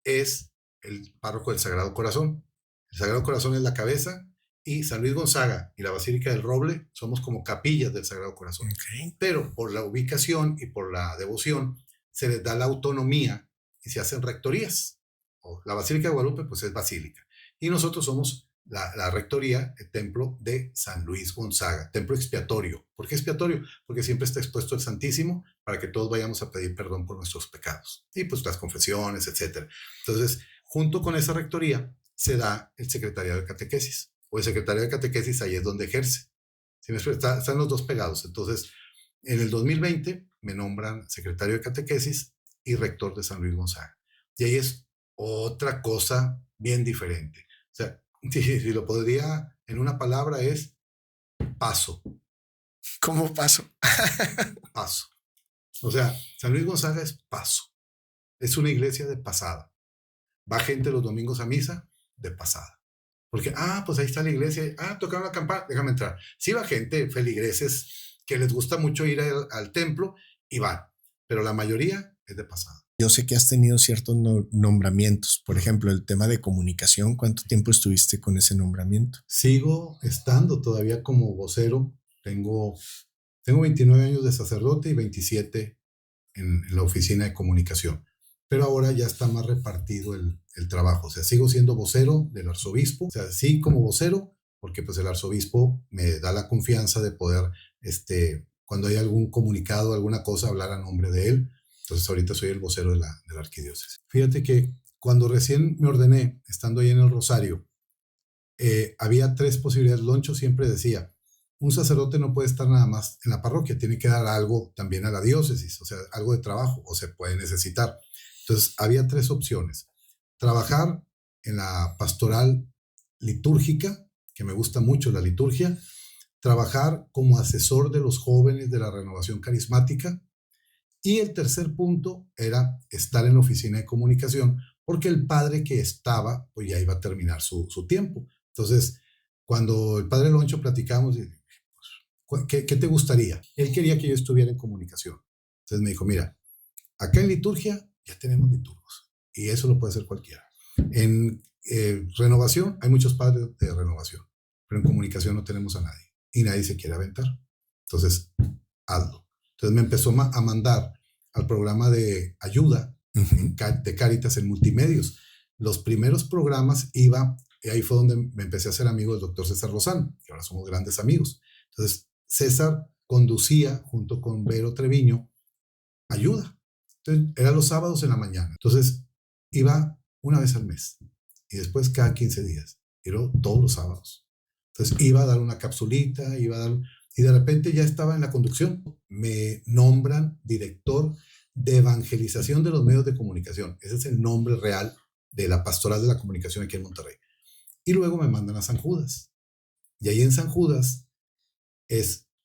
es el párroco del Sagrado Corazón. El Sagrado Corazón es la cabeza y San Luis Gonzaga y la Basílica del Roble somos como capillas del Sagrado Corazón. Okay. Pero por la ubicación y por la devoción se les da la autonomía y se hacen rectorías. La Basílica de Guadalupe pues es basílica. Y nosotros somos la rectoría, el templo de San Luis Gonzaga, templo expiatorio. ¿Por qué expiatorio? Porque siempre está expuesto el Santísimo para que todos vayamos a pedir perdón por nuestros pecados. Y pues las confesiones, etc. Entonces, junto con esa rectoría se da el secretariado de catequesis. O el secretario de catequesis ahí es donde ejerce. ¿Sí me explico? Están los dos pegados. Entonces, en el 2020 me nombran secretario de catequesis y rector de San Luis Gonzaga. Y ahí es otra cosa bien diferente. O sea, si lo podría en una palabra es paso. ¿Cómo paso? Paso. O sea, San Luis Gonzaga es paso. Es una iglesia de pasada. Va gente los domingos a misa de pasada. Porque, pues ahí está la iglesia. Tocaron la campana, déjame entrar. Sí va gente, feligreses, que les gusta mucho ir al templo y van. Pero la mayoría es de pasada. Yo sé que has tenido ciertos nombramientos. Por ejemplo, el tema de comunicación. ¿Cuánto tiempo estuviste con ese nombramiento? Sigo estando todavía como vocero. Tengo 29 años de sacerdote y 27 en la oficina de comunicación. Pero ahora ya está más repartido el trabajo. O sea, sigo siendo vocero del arzobispo. O sea, sí como vocero, porque pues el arzobispo me da la confianza de poder, cuando hay algún comunicado, alguna cosa, hablar a nombre de él. Entonces ahorita soy el vocero de la arquidiócesis. Fíjate que cuando recién me ordené, estando ahí en el Rosario, había 3 posibilidades. Loncho siempre decía, un sacerdote no puede estar nada más en la parroquia, tiene que dar algo también a la diócesis, o sea, algo de trabajo, o se puede necesitar. Entonces, había 3 opciones. Trabajar en la pastoral litúrgica, que me gusta mucho la liturgia, trabajar como asesor de los jóvenes de la renovación carismática, y el tercer punto era estar en la oficina de comunicación, porque el padre que estaba, pues ya iba a terminar su tiempo. Entonces, cuando el padre Loncho platicamos, ¿qué te gustaría? Él quería que yo estuviera en comunicación. Entonces me dijo, mira, acá en liturgia ya tenemos liturgos y eso lo puede hacer cualquiera. En renovación hay muchos padres de renovación, pero en comunicación no tenemos a nadie y nadie se quiere aventar. Entonces, hazlo. Entonces me empezó a mandar al programa de ayuda de Cáritas en multimedios. Los primeros programas iba, y ahí fue donde me empecé a hacer amigo del doctor César Lozano, que ahora somos grandes amigos. Entonces, César conducía junto con Vero Treviño ayuda. Entonces, era los sábados en la mañana. Entonces, iba una vez al mes y después cada 15 días. Y luego todos los sábados. Entonces, iba a dar una capsulita, y de repente ya estaba en la conducción. Me nombran director de evangelización de los medios de comunicación. Ese es el nombre real de la pastoral de la comunicación aquí en Monterrey. Y luego me mandan a San Judas. Y ahí en San Judas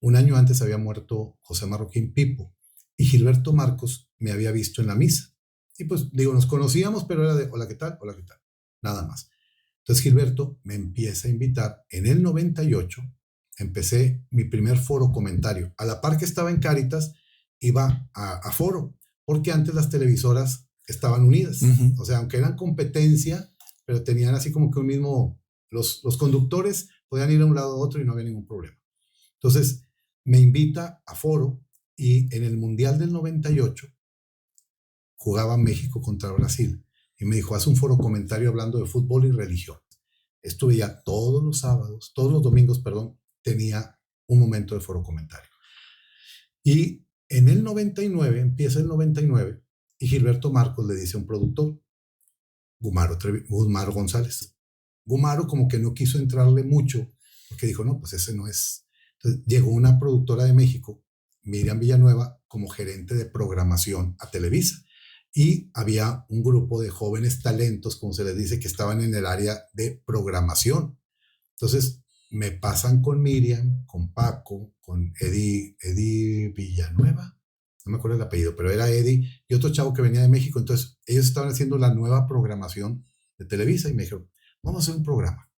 un año antes había muerto José Marroquín Pipo y Gilberto Marcos me había visto en la misa. Y pues digo, nos conocíamos, pero era de hola, ¿qué tal? Hola, ¿qué tal? Nada más. Entonces Gilberto me empieza a invitar. En el 98 empecé mi primer foro comentario. A la par que estaba en Cáritas, iba a foro, porque antes las televisoras estaban unidas. O sea, aunque eran competencia, pero tenían así como que un mismo, los conductores podían ir a un lado a otro y no había ningún problema. Entonces me invita a foro y en el Mundial del 98 jugaba México contra Brasil y me dijo, haz un foro comentario hablando de fútbol y religión. Estuve ya todos los sábados, todos los domingos, perdón, tenía un momento de foro comentario. Y en el 99, empieza el 99, y Gilberto Marcos le dice a un productor, Gumaro González. Gumaro como que no quiso entrarle mucho, porque dijo, no, pues ese no es. Entonces llegó una productora de México, Miriam Villanueva, como gerente de programación a Televisa. Y había un grupo de jóvenes talentos, como se les dice, que estaban en el área de programación. Entonces me pasan con Miriam, con Paco, con Eddie Villanueva, no me acuerdo el apellido, pero era Eddie, y otro chavo que venía de México. Entonces ellos estaban haciendo la nueva programación de Televisa y me dijeron, vamos a hacer un programa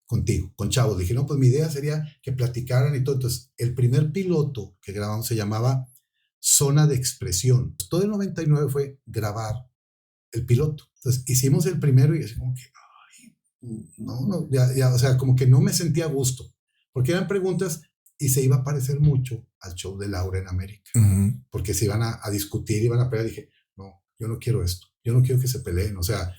contigo, con chavos. Dije, no, pues mi idea sería que platicaran y todo. Entonces el primer piloto que grabamos se llamaba Zona de Expresión. Todo el 99 fue grabar el piloto. Entonces hicimos el primero y así como que, ay, no, ya, o sea, como que no me sentía a gusto, porque eran preguntas y se iba a parecer mucho al show de Laura en América, porque se iban a discutir, iban a pelear. Dije, no, yo no quiero esto, yo no quiero que se peleen, o sea,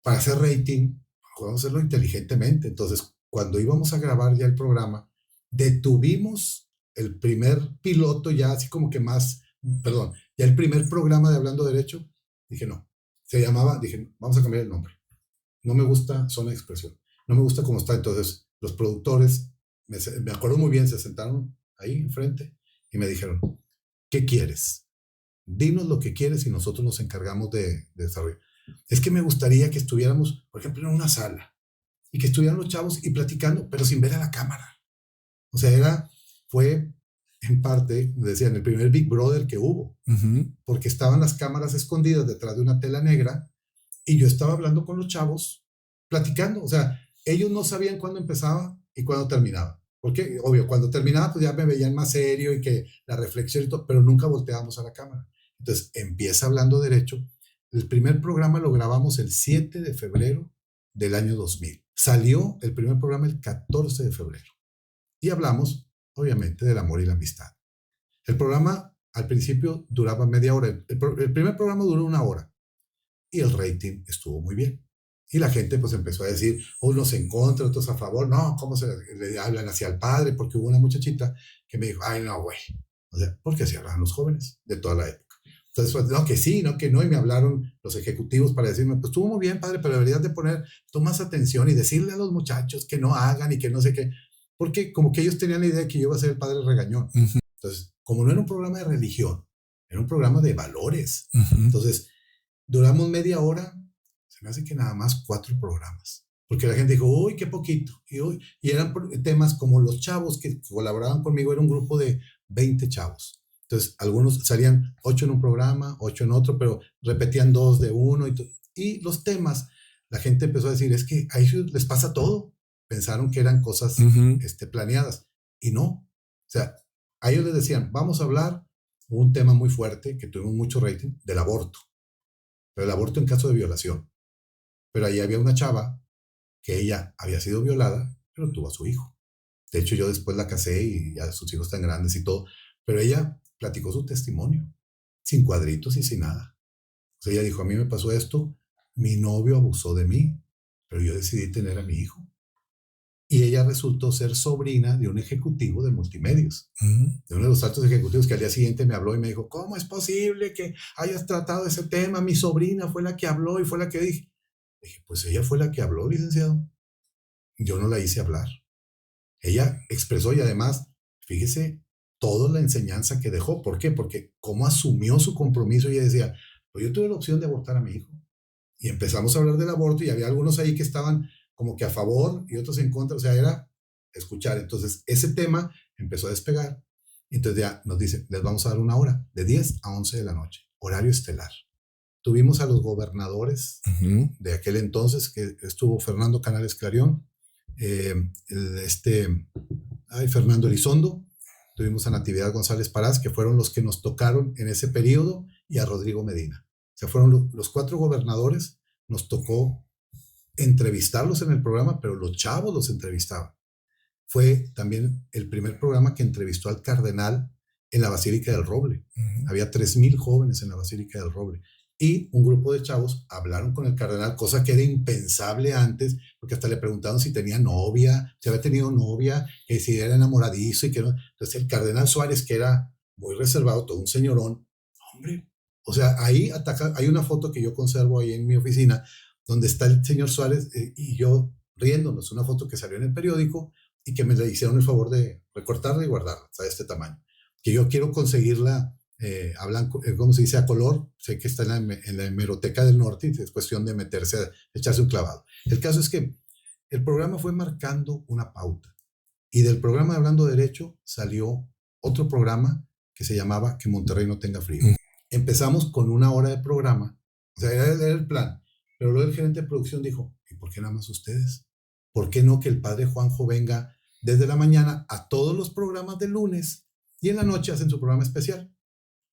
para hacer rating, vamos a hacerlo inteligentemente. Entonces, cuando íbamos a grabar ya el programa, detuvimos el primer piloto ya así como que más, perdón, ya el primer programa de Hablando Derecho. Dije, no, se llamaba, dije, vamos a cambiar el nombre. No me gusta Zona de Expresión, no me gusta cómo está. Entonces, los productores, me acuerdo muy bien, se sentaron ahí enfrente y me dijeron, ¿qué quieres? Dinos lo que quieres y nosotros nos encargamos de desarrollar. Es que me gustaría que estuviéramos, por ejemplo, en una sala y que estuvieran los chavos y platicando, pero sin ver a la cámara. O sea, fue en parte, decían, el primer Big Brother que hubo, porque estaban las cámaras escondidas detrás de una tela negra y yo estaba hablando con los chavos, platicando. O sea, ellos no sabían cuándo empezaba y cuándo terminaba. Porque, obvio, cuando terminaba, pues ya me veían más serio y que la reflexión y todo, pero nunca volteábamos a la cámara. Entonces, empieza Hablando Derecho. El primer programa lo grabamos el 7 de febrero del año 2000. Salió el primer programa el 14 de febrero. Y hablamos, obviamente, del amor y la amistad. El programa, al principio, duraba media hora. El primer programa duró 1 hora. Y el rating estuvo muy bien. Y la gente pues empezó a decir, unos en contra, otros a favor. No, ¿cómo se le hablan hacia el padre? Porque hubo una muchachita que me dijo, ay, no, güey. O sea, porque así hablaban los jóvenes de toda la época. Entonces, pues, no, que sí, no, que no. Y me hablaron los ejecutivos para decirme, pues estuvo muy bien, padre, pero deberías de poner tú más atención y decirle a los muchachos que no hagan y que no sé qué. Porque como que ellos tenían la idea de que yo iba a ser el padre regañón. Entonces, como no era un programa de religión, era un programa de valores. Entonces, duramos media hora, se me hace que nada más 4 programas. Porque la gente dijo, uy, qué poquito. Y eran temas como los chavos que colaboraban conmigo, era un grupo de 20 chavos. Entonces, algunos salían 8 en un programa, 8 en otro, pero repetían 2 de uno. Y los temas, la gente empezó a decir, es que a ellos les pasa todo. Pensaron que eran cosas planeadas. Y no. O sea, a ellos les decían, vamos a hablar un tema muy fuerte, que tuvimos mucho rating, del aborto. Pero el aborto en caso de violación. Pero ahí había una chava que ella había sido violada, pero tuvo a su hijo. De hecho, yo después la casé y ya sus hijos están grandes y todo, pero ella platicó su testimonio, sin cuadritos y sin nada. O sea, ella dijo, a mí me pasó esto, mi novio abusó de mí, pero yo decidí tener a mi hijo. Y ella resultó ser sobrina de un ejecutivo de multimedios, de uno de los altos ejecutivos, que al día siguiente me habló y me dijo, ¿cómo es posible que hayas tratado ese tema? Mi sobrina fue la que habló y fue la que dije. Dije, pues ella fue la que habló, licenciado. Yo no la hice hablar. Ella expresó y además, fíjese, toda la enseñanza que dejó. ¿Por qué? Porque cómo asumió su compromiso. Ella decía, pues yo tuve la opción de abortar a mi hijo. Y empezamos a hablar del aborto y había algunos ahí que estaban como que a favor y otros en contra. O sea, era escuchar. Entonces, ese tema empezó a despegar. Entonces ya nos dice, les vamos a dar 1 hora, de 10 a 11 de la noche, horario estelar. Tuvimos a los gobernadores de aquel entonces, que estuvo Fernando Canales Clarión, Fernando Elizondo, tuvimos a Natividad González Parás, que fueron los que nos tocaron en ese periodo, y a Rodrigo Medina. O sea, fueron los 4 gobernadores, nos tocó entrevistarlos en el programa, pero los chavos los entrevistaban. Fue también el primer programa que entrevistó al cardenal en la Basílica del Roble. Había 3,000 jóvenes en la Basílica del Roble. y un grupo de chavos hablaron con el cardenal, cosa que era impensable antes, porque hasta le preguntaron si tenía novia, si había tenido novia, que si era enamoradizo y que no. Entonces el cardenal Suárez, que era muy reservado, todo un señorón, hombre, o sea, ahí ataca, hay una foto que yo conservo ahí en mi oficina, donde está el señor Suárez y yo riéndonos, una foto que salió en el periódico y que me le hicieron el favor de recortarla y guardarla, o sea, de este tamaño, que yo quiero conseguirla a blanco, ¿cómo se dice? A color. Sé que está en la hemeroteca del norte y es cuestión de meterse, echarse un clavado. El caso es que el programa fue marcando una pauta y del programa de Hablando Derecho salió otro programa que se llamaba Que Monterrey no tenga frío. Empezamos con 1 hora de programa, o sea, era el plan, pero luego el gerente de producción dijo, ¿y por qué nada más ustedes? ¿Por qué no que el padre Juanjo venga desde la mañana a todos los programas del lunes y en la noche hacen su programa especial?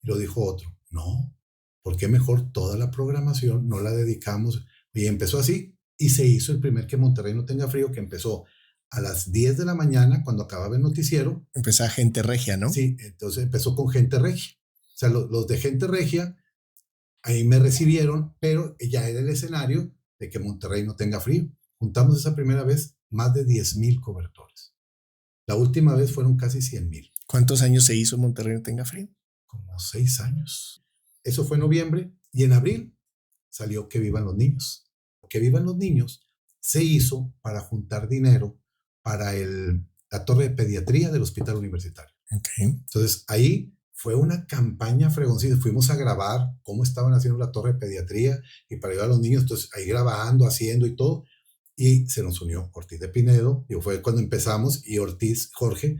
Y lo dijo otro, no, ¿por qué mejor toda la programación no la dedicamos? Y empezó así, y se hizo el primer Que Monterrey no tenga frío, que empezó a las 10 de la mañana, cuando acababa el noticiero. Empezaba Gente Regia, ¿no? Sí, entonces empezó con Gente Regia. O sea, los de Gente Regia, ahí me recibieron, pero ya era el escenario de Que Monterrey no tenga frío. Juntamos esa primera vez más de 10,000 cobertores. La última vez fueron casi 100,000. ¿Cuántos años se hizo Monterrey no tenga frío? Como 6 años. Eso fue en noviembre y en abril salió Que Vivan los Niños. Que Vivan los Niños se hizo para juntar dinero para la torre de pediatría del hospital universitario. Okay. Entonces ahí fue una campaña fregoncita. Fuimos a grabar cómo estaban haciendo la torre de pediatría y para ayudar a los niños. Entonces ahí grabando, haciendo y todo. Y se nos unió Ortiz de Pinedo. Y fue cuando empezamos y Ortiz, Jorge,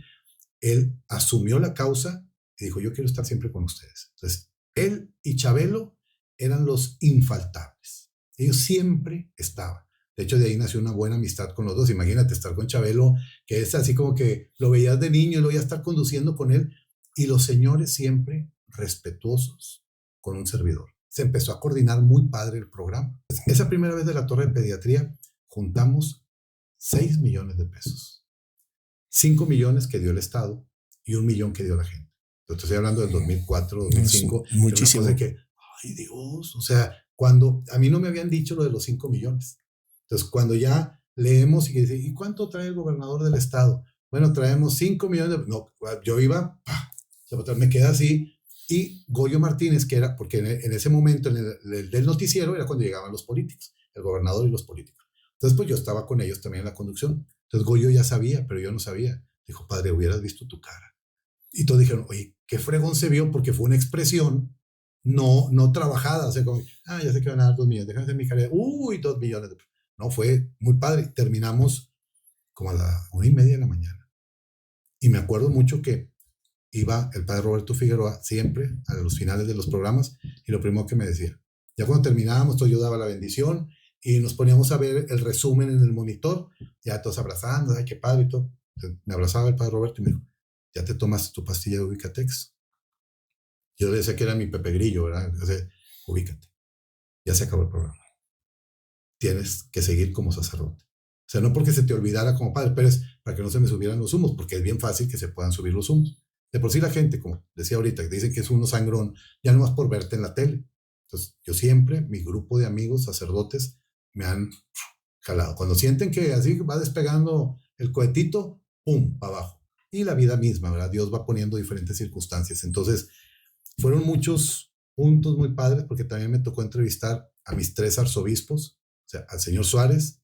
él asumió la causa y dijo, yo quiero estar siempre con ustedes. Entonces, él y Chabelo eran los infaltables. Ellos siempre estaban. De hecho, de ahí nació una buena amistad con los dos. Imagínate estar con Chabelo, que es así como que lo veías de niño y lo veías estar conduciendo con él. Y los señores siempre respetuosos con un servidor. Se empezó a coordinar muy padre el programa. Esa primera vez de la torre de pediatría, juntamos 6 millones de pesos. 5 millones que dio el Estado y 1 millón que dio la gente. Entonces, estoy hablando del 2004, 2005. Es muchísimo. De que, ay Dios, o sea, cuando a mí no me habían dicho lo de los 5 millones. Entonces, cuando ya leemos y dice, ¿y cuánto trae el gobernador del Estado? Bueno, traemos 5 millones. No, yo iba, me queda así. Y Goyo Martínez, que era, porque en ese momento, en el del noticiero, era cuando llegaban los políticos, el gobernador y los políticos. Entonces, pues yo estaba con ellos también en la conducción. Entonces Goyo ya sabía, pero yo no sabía. Dijo, padre, hubieras visto tu cara. Y todos dijeron, oye, qué fregón se vio, porque fue una expresión no trabajada. O sea, como, ya sé que van a dar 2 millones, déjame hacer mi cara. Uy, 2 millones. No, fue muy padre. Terminamos como a la 1:30 de la mañana. Y me acuerdo mucho que iba el padre Roberto Figueroa siempre a los finales de los programas y lo primero que me decía, ya cuando terminábamos, yo daba la bendición y nos poníamos a ver el resumen en el monitor, ya todos abrazando, ay, qué padre y todo. Entonces, me abrazaba el padre Roberto y me dijo, ¿ya te tomas tu pastilla de Ubicatex? Yo le decía que era mi Pepe Grillo, ¿verdad? O sea, ubícate, ya se acabó el programa. Tienes que seguir como sacerdote. O sea, no porque se te olvidara como padre, pero es para que no se me subieran los humos, porque es bien fácil que se puedan subir los humos. De por sí la gente, como decía ahorita, que dice que es uno sangrón, ya no más por verte en la tele. Entonces, yo siempre, mi grupo de amigos sacerdotes, me han jalado. Cuando sienten que así va despegando el cohetito, ¡pum!, para abajo. Y la vida misma, ¿verdad? Dios va poniendo diferentes circunstancias. Entonces, fueron muchos puntos muy padres, porque también me tocó entrevistar a mis 3 arzobispos, o sea, al señor Suárez,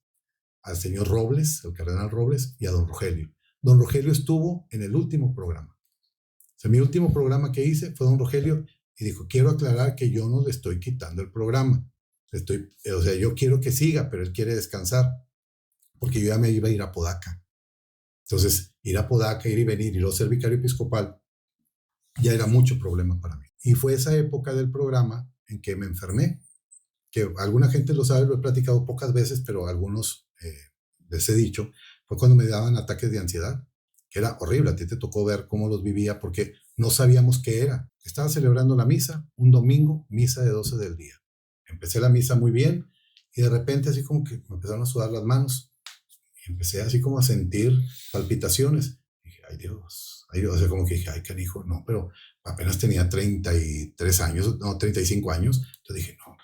al señor Robles, el cardenal Robles, y a don Rogelio. Don Rogelio estuvo en el último programa. O sea, mi último programa que hice fue don Rogelio y dijo, quiero aclarar que yo no le estoy quitando el programa. O sea, yo quiero que siga, pero él quiere descansar, porque yo ya me iba a ir a Podaca. Entonces, ir a Podaca, ir y venir, y luego ser vicario episcopal, ya era mucho problema para mí. Y fue esa época del programa en que me enfermé, que alguna gente lo sabe, lo he platicado pocas veces, pero a algunos les he dicho, fue cuando me daban ataques de ansiedad, que era horrible. A ti te tocó ver cómo los vivía porque no sabíamos qué era. Estaba celebrando la misa, un domingo, misa de 12 del día. Empecé la misa muy bien y de repente así como que me empezaron a sudar las manos y empecé así como a sentir palpitaciones. Y dije, ay Dios, Ahí, o sea, como que dije, ay, canijo, no, pero apenas tenía 33 años, no, 35 años. Entonces dije, no,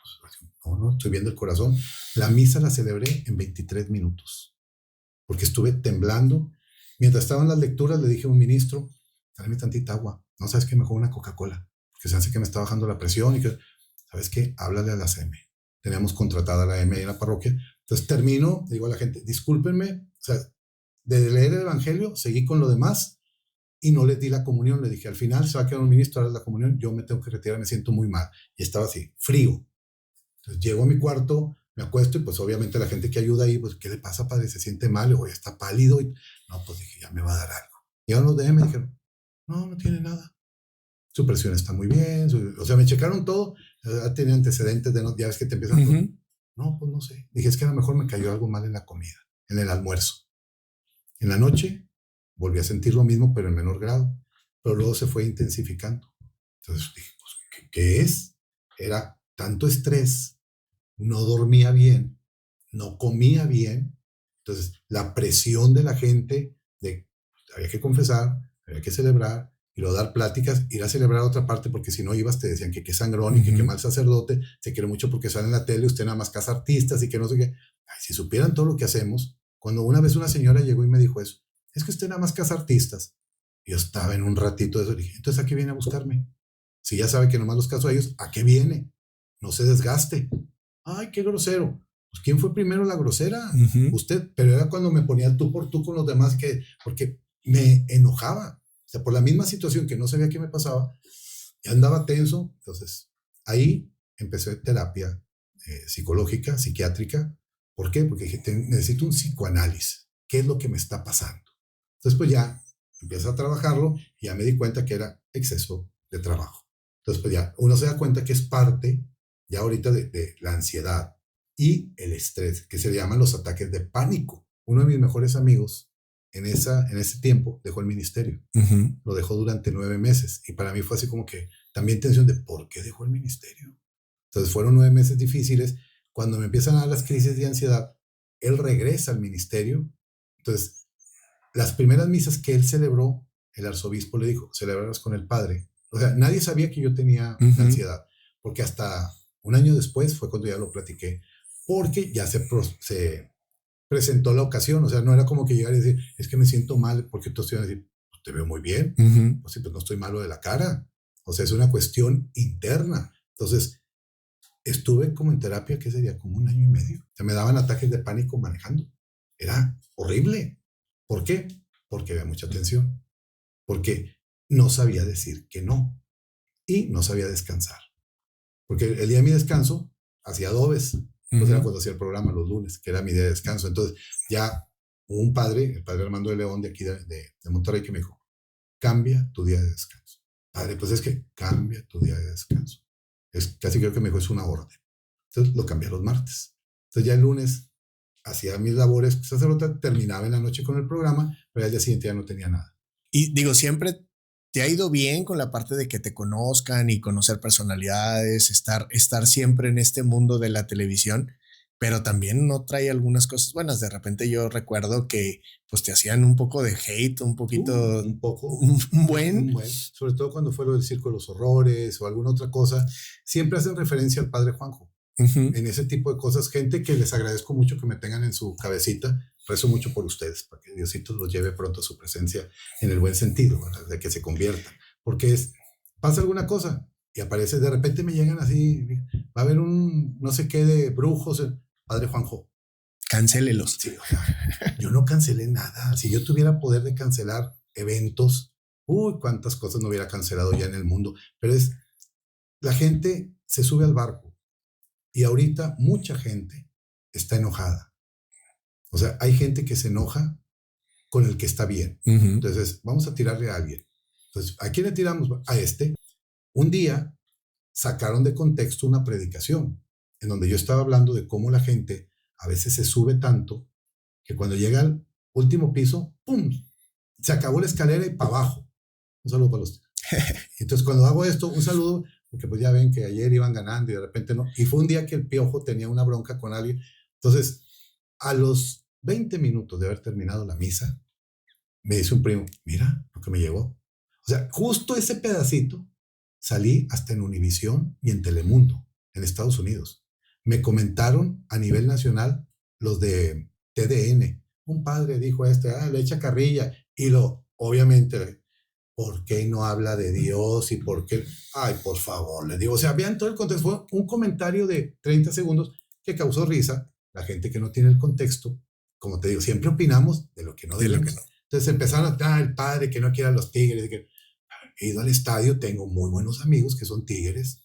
pues, no, estoy viendo el corazón. La misa la celebré en 23 minutos, porque estuve temblando. Mientras estaban las lecturas, le dije a un ministro, dame tantita agua. No, ¿sabes qué? Mejor una Coca-Cola, porque se hace que me está bajando la presión y que, ¿sabes qué? Háblale a la CM. Teníamos contratada a la M en la parroquia. Entonces termino, digo a la gente, discúlpenme, o sea, de leer el Evangelio, seguí con lo demás y no les di la comunión. Le dije, al final se va a quedar un ministro a dar la comunión, yo me tengo que retirar, me siento muy mal. Y estaba así, frío. Entonces llego a mi cuarto, me acuesto y pues obviamente la gente que ayuda ahí, pues, ¿qué le pasa, padre? ¿Se siente mal? O ya está pálido. Y, no, pues dije, ya me va a dar algo. Y los de me dijeron, no, no tiene nada. Su presión está muy bien. O sea, me checaron todo. Tenía antecedentes de, no, ya ves que te empiezan. Uh-huh. No, pues no sé. Dije, es que a lo mejor me cayó algo mal en la comida, en el almuerzo. En la noche volví a sentir lo mismo, pero en menor grado. Pero luego se fue intensificando. Entonces dije, pues, ¿qué es? Era tanto estrés, no dormía bien, no comía bien. Entonces, la presión de la gente de había que confesar, había que celebrar, y luego dar pláticas, ir a celebrar a otra parte, porque si no ibas te decían que qué sangrón, uh-huh, y que qué mal sacerdote, se quiere mucho porque sale en la tele, usted nada más casa artistas y que no sé qué. Ay, si supieran todo lo que hacemos, cuando una vez una señora llegó y me dijo eso, es que usted nada más casa artistas. Yo estaba en un ratito de eso, y dije, entonces ¿a qué viene a buscarme? Si ya sabe que nomás los caso a ellos, ¿a qué viene? No se desgaste. Ay, qué grosero. Pues ¿quién fue primero la grosera? Uh-huh. Usted, pero era cuando me ponía tú por tú con los demás, porque me enojaba. O sea, por la misma situación que no sabía qué me pasaba, ya andaba tenso. Entonces, ahí empecé terapia psicológica, psiquiátrica. ¿Por qué? Porque dije, necesito un psicoanálisis. ¿Qué es lo que me está pasando? Entonces, pues ya empecé a trabajarlo y ya me di cuenta que era exceso de trabajo. Entonces, pues ya uno se da cuenta que es parte ya ahorita de la ansiedad y el estrés, que se llaman los ataques de pánico. Uno de mis mejores amigos en ese tiempo dejó el ministerio. Uh-huh. Lo dejó durante 9 meses y para mí fue así como que también tensión de ¿por qué dejó el ministerio? Entonces fueron 9 meses difíciles. Cuando me empiezan a dar las crisis de ansiedad, él regresa al ministerio. Entonces, las primeras misas que él celebró, el arzobispo le dijo, celebrarlas con el padre. O sea, nadie sabía que yo tenía uh-huh. ansiedad, porque hasta un año después fue cuando ya lo platiqué, porque ya se presentó la ocasión. O sea, no era como que llegara y decir, es que me siento mal, porque tú te iban a decir, te veo muy bien. Uh-huh. Pues sí, pues no estoy malo de la cara. O sea, es una cuestión interna. Entonces, estuve como en terapia, ¿qué sería? Como 1 año y medio. O sea, me daban ataques de pánico manejando. Era horrible. ¿Por qué? Porque había mucha tensión. Porque no sabía decir que no. Y no sabía descansar. Porque el día de mi descanso hacía adobes. Entonces era cuando hacía el programa los lunes, que era mi día de descanso. Entonces ya un padre, el padre Armando de León de aquí de Monterrey, que me dijo, cambia tu día de descanso. Padre, pues es que cambia tu día de descanso. Casi creo que me dijo, es una orden. Entonces lo cambié los martes. Entonces ya el lunes hacía mis labores sacerdote, terminaba en la noche con el programa, pero al día siguiente ya no tenía nada. Y digo, siempre te ha ido bien con la parte de que te conozcan y conocer personalidades, estar siempre en este mundo de la televisión, pero también no trae algunas cosas buenas. De repente yo recuerdo que pues te hacían un poco de hate, un poquito, un poco, un buen, sobre todo cuando fue lo del Circo de los Horrores o alguna otra cosa, siempre hacen referencia al padre Juanjo. Uh-huh. En ese tipo de cosas, gente que les agradezco mucho que me tengan en su cabecita, rezo mucho por ustedes, para que Diosito los lleve pronto a su presencia en el buen sentido, ¿verdad? De que se conviertan, porque pasa alguna cosa y aparece, de repente me llegan así, va a haber un no sé qué de brujos, padre Juanjo, cancélelos. Sí, o sea, yo no cancelé nada. Si yo tuviera poder de cancelar eventos, cuántas cosas no hubiera cancelado ya en el mundo, pero la gente se sube al barco. Y ahorita mucha gente está enojada. O sea, hay gente que se enoja con el que está bien. Uh-huh. Entonces, vamos a tirarle a alguien. Entonces, ¿a quién le tiramos? A este. Un día sacaron de contexto una predicación en donde yo estaba hablando de cómo la gente a veces se sube tanto que cuando llega al último piso, ¡pum!, se acabó la escalera y para abajo. Un saludo para los... Entonces, cuando hago esto, un saludo... porque pues ya ven que ayer iban ganando y de repente no, y fue un día que el Piojo tenía una bronca con alguien. Entonces, a los 20 minutos de haber terminado la misa, Me dice un primo, mira lo que me llegó. O sea, justo ese pedacito salí hasta en Univisión y en Telemundo, en Estados Unidos. Me comentaron a nivel nacional los de TDN. Un padre dijo le echa carrilla. Y obviamente, ¿por qué no habla de Dios? Y por qué, ay, por favor, le digo, o sea, vean todo el contexto. Fue un comentario de 30 segundos que causó risa. La gente que no tiene el contexto, como te digo, siempre opinamos de lo que no debemos. Entonces empezaron a, el padre que no quiera los Tigres. Que, he ido al estadio, tengo muy buenos amigos que son Tigres,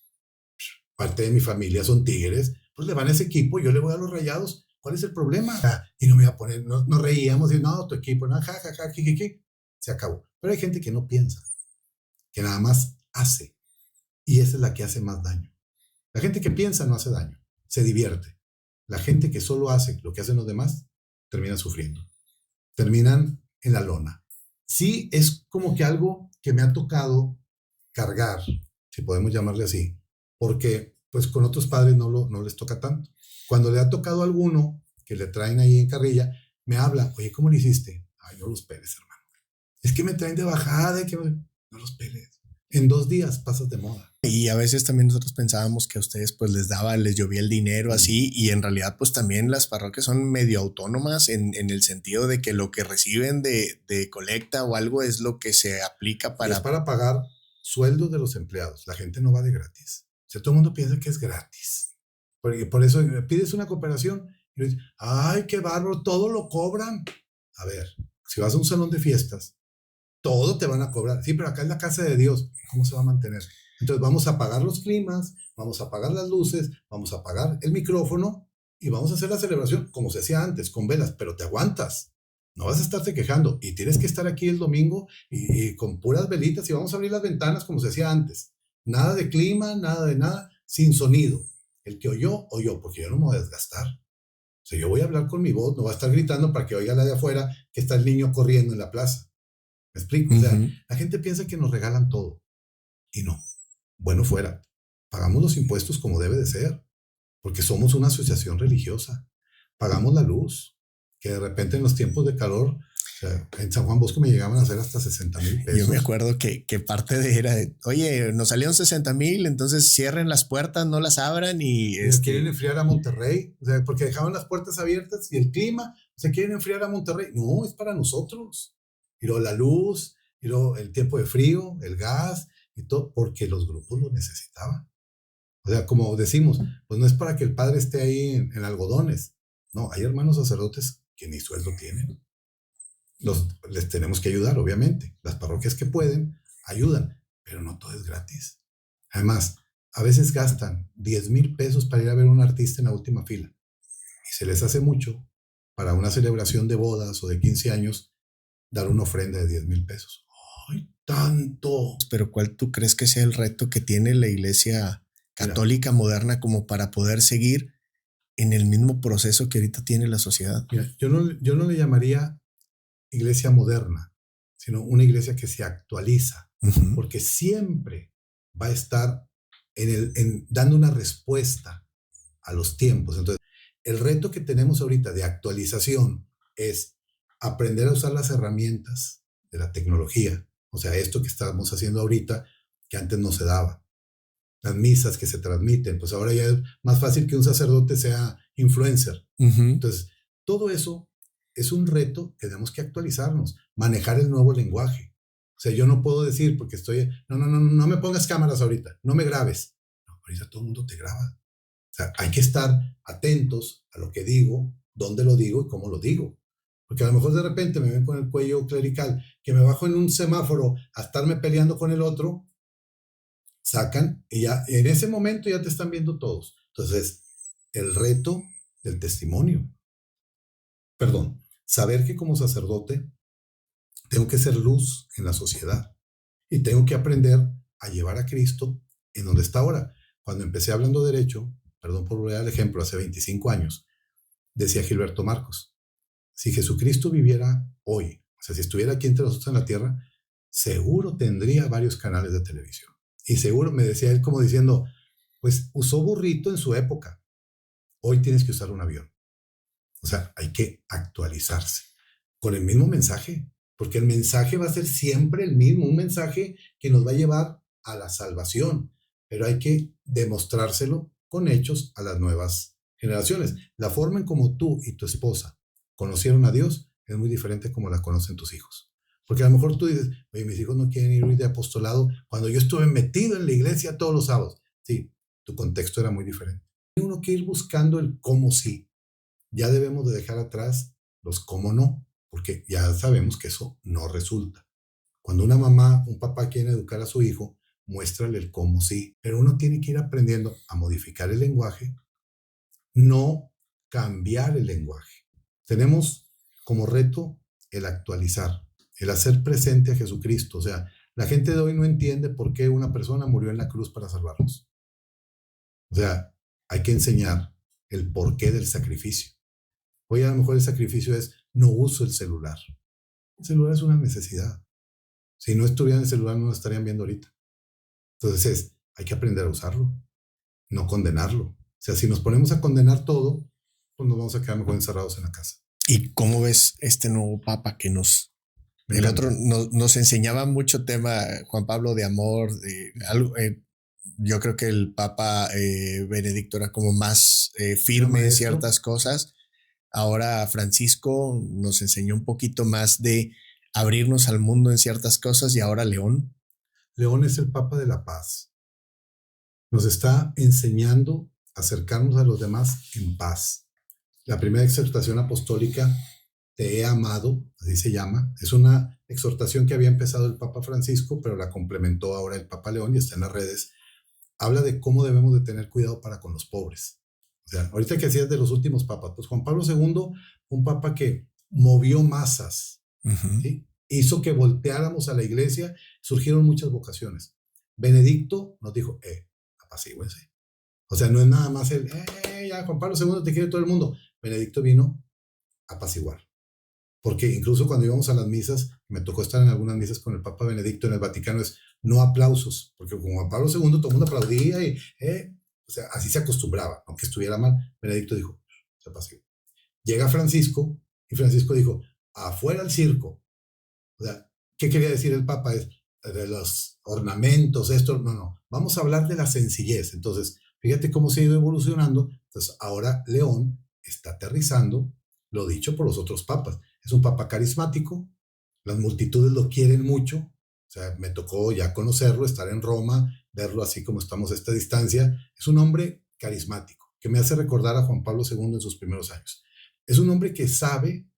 parte de mi familia son Tigres, pues le van a ese equipo, yo le voy a los Rayados, ¿cuál es el problema? Y no me iba a poner, nos reíamos y no, tu equipo, no, ja, ja, ja, se acabó. Pero hay gente que no piensa, que nada más hace, y esa es la que hace más daño. La gente que piensa no hace daño, se divierte. La gente que solo hace lo que hacen los demás, termina sufriendo, terminan en la lona. Sí, es como que algo que me ha tocado cargar, si podemos llamarle así, porque pues con otros padres no les toca tanto. Cuando le ha tocado a alguno que le traen ahí en carrilla, me habla, oye, ¿cómo lo hiciste? Ay, no los peles, hermano. Es que me traen de bajada, no los peles. En 2 días pasas de moda. Y a veces también nosotros pensábamos que a ustedes pues les llovía el dinero así, y en realidad pues también las parroquias son medio autónomas en el sentido de que lo que reciben de colecta o algo es lo que se aplica para... Es para pagar sueldos de los empleados. La gente no va de gratis. O sea, todo el mundo piensa que es gratis. Por eso pides una cooperación y dices, ay, qué bárbaro, todo lo cobran. A ver, si vas a un salón de fiestas, todo te van a cobrar. Sí, pero acá es la casa de Dios. ¿Cómo se va a mantener? Entonces vamos a pagar los climas, vamos a pagar las luces, vamos a pagar el micrófono y vamos a hacer la celebración como se hacía antes, con velas, pero te aguantas. No vas a estarte quejando y tienes que estar aquí el domingo y con puras velitas y vamos a abrir las ventanas como se hacía antes. Nada de clima, nada de nada, sin sonido. El que oyó, porque yo no me voy a desgastar. O sea, yo voy a hablar con mi voz, no voy a estar gritando para que oiga la de afuera que está el niño corriendo en la plaza. ¿Me explico? O sea, la gente piensa que nos regalan todo y no. Bueno, fuera. Pagamos los impuestos como debe de ser, porque somos una asociación religiosa. Pagamos la luz, que de repente en los tiempos de calor, o sea, en San Juan Bosco me llegaban a hacer hasta 60,000 pesos. Yo me acuerdo que parte de era, oye, nos salieron 60,000, entonces cierren las puertas, no las abran y... quieren enfriar a Monterrey, o sea, porque dejaban las puertas abiertas y el clima, se quieren enfriar a Monterrey. No, es para nosotros. Y luego la luz, y luego el tiempo de frío, el gas y todo, porque los grupos lo necesitaban. O sea, como decimos, pues no es para que el padre esté ahí en algodones. No, hay hermanos sacerdotes que ni sueldo tienen. Les tenemos que ayudar, obviamente. Las parroquias que pueden, ayudan, pero no todo es gratis. Además, a veces gastan 10,000 pesos para ir a ver a un artista en la última fila. Y se les hace mucho para una celebración de bodas o de 15 años dar una ofrenda de 10,000 pesos. ¡Ay, tanto! Pero ¿cuál tú crees que sea el reto que tiene la iglesia católica moderna como para poder seguir en el mismo proceso que ahorita tiene la sociedad? Mira, yo no le llamaría iglesia moderna, sino una iglesia que se actualiza, porque siempre va a estar dando una respuesta a los tiempos. Entonces, el reto que tenemos ahorita de actualización es aprender a usar las herramientas de la tecnología, o sea, esto que estamos haciendo ahorita, que antes no se daba. Las misas que se transmiten, pues ahora ya es más fácil que un sacerdote sea influencer. Entonces, todo eso es un reto que tenemos que actualizarnos, manejar el nuevo lenguaje. O sea, yo no puedo decir porque no me pongas cámaras ahorita, no me grabes. No, ahorita todo el mundo te graba. O sea, hay que estar atentos a lo que digo, dónde lo digo y cómo lo digo. Porque a lo mejor de repente me ven con el cuello clerical, que me bajo en un semáforo a estarme peleando con el otro, sacan y ya en ese momento ya te están viendo todos. Entonces, el reto del testimonio. Perdón, saber que como sacerdote tengo que ser luz en la sociedad y tengo que aprender a llevar a Cristo en donde está ahora. Cuando empecé hablando derecho, perdón por volver al ejemplo, hace 25 años, decía Gilberto Marcos, si Jesucristo viviera hoy, o sea, si estuviera aquí entre nosotros en la tierra, seguro tendría varios canales de televisión. Y seguro, me decía él como diciendo, pues usó burrito en su época, hoy tienes que usar un avión. O sea, hay que actualizarse con el mismo mensaje, porque el mensaje va a ser siempre el mismo, un mensaje que nos va a llevar a la salvación, pero hay que demostrárselo con hechos a las nuevas generaciones. La forma en como tú y tu esposa conocieron a Dios es muy diferente como la conocen tus hijos. Porque a lo mejor tú dices, oye, mis hijos no quieren ir de apostolado cuando yo estuve metido en la iglesia todos los sábados. Sí, tu contexto era muy diferente. Uno que ir buscando el cómo sí. Ya debemos de dejar atrás los cómo no, porque ya sabemos que eso no resulta. Cuando una mamá, un papá quiere educar a su hijo, muéstrale el cómo sí, pero uno tiene que ir aprendiendo a modificar el lenguaje, no cambiar el lenguaje. Tenemos como reto el actualizar, el hacer presente a Jesucristo. O sea, la gente de hoy no entiende por qué una persona murió en la cruz para salvarnos. O sea, hay que enseñar el porqué del sacrificio. Hoy a lo mejor el sacrificio es no uso el celular. El celular es una necesidad. Si no estuvieran en el celular no lo estarían viendo ahorita. Entonces hay que aprender a usarlo, no condenarlo. O sea, si nos ponemos a condenar todo, pues nos vamos a quedar mejor encerrados en la casa. ¿Y cómo ves este nuevo papa que el otro nos enseñaba mucho tema, Juan Pablo, de amor, de algo? Yo creo que el papa Benedicto era como más firme en ciertas cosas. Ahora Francisco nos enseñó un poquito más de abrirnos al mundo en ciertas cosas, y ahora León. León es el papa de la paz. Nos está enseñando a acercarnos a los demás en paz. La primera exhortación apostólica, te he amado, así se llama, es una exhortación que había empezado el Papa Francisco, pero la complementó ahora el Papa León y está en las redes. Habla de cómo debemos de tener cuidado para con los pobres. O sea, ahorita que decías de los últimos papas, pues Juan Pablo II, un papa que movió masas, ¿sí? Hizo que volteáramos a la iglesia, surgieron muchas vocaciones. Benedicto nos dijo, apacíguense. O sea, no es nada más ya Juan Pablo II te quiere todo el mundo. Benedicto vino a apaciguar. Porque incluso cuando íbamos a las misas, me tocó estar en algunas misas con el Papa Benedicto en el Vaticano, es no aplausos, porque con Juan Pablo II todo el mundo aplaudía y, o sea, así se acostumbraba, aunque estuviera mal. Benedicto dijo, se apacigua. Llega Francisco y Francisco dijo, afuera el circo. O sea, ¿qué quería decir el Papa? Es de los ornamentos, esto, no, vamos a hablar de la sencillez. Entonces, fíjate cómo se ha ido evolucionando. Entonces, ahora León está aterrizando lo dicho por los otros papas. Es un papa carismático, las multitudes lo quieren mucho, o sea, me tocó ya conocerlo, estar en Roma, verlo así como estamos a esta distancia. Es un hombre carismático, que me hace recordar a Juan Pablo II en sus primeros años. Es un hombre que sabe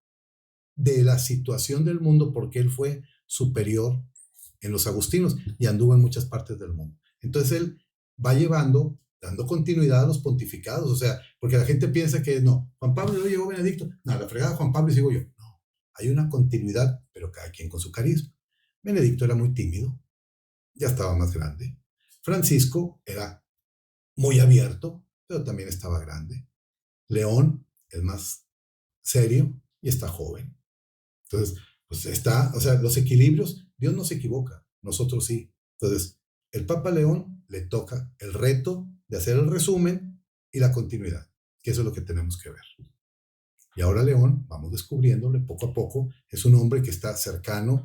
de la situación del mundo porque él fue superior en los agustinos y anduvo en muchas partes del mundo. Entonces él va llevando, dando continuidad a los pontificados, o sea, porque la gente piensa que no, Juan Pablo y luego llegó Benedicto, no, la fregada Juan Pablo y sigo yo. No, hay una continuidad, pero cada quien con su carisma. Benedicto era muy tímido, ya estaba más grande. Francisco era muy abierto, pero también estaba grande. León es más serio y está joven. Entonces, pues está, o sea, los equilibrios, Dios no se equivoca, nosotros sí. Entonces, el Papa León le toca el reto de hacer el resumen y la continuidad, que eso es lo que tenemos que ver. Y ahora León, vamos descubriéndole poco a poco, es un hombre que está cercano,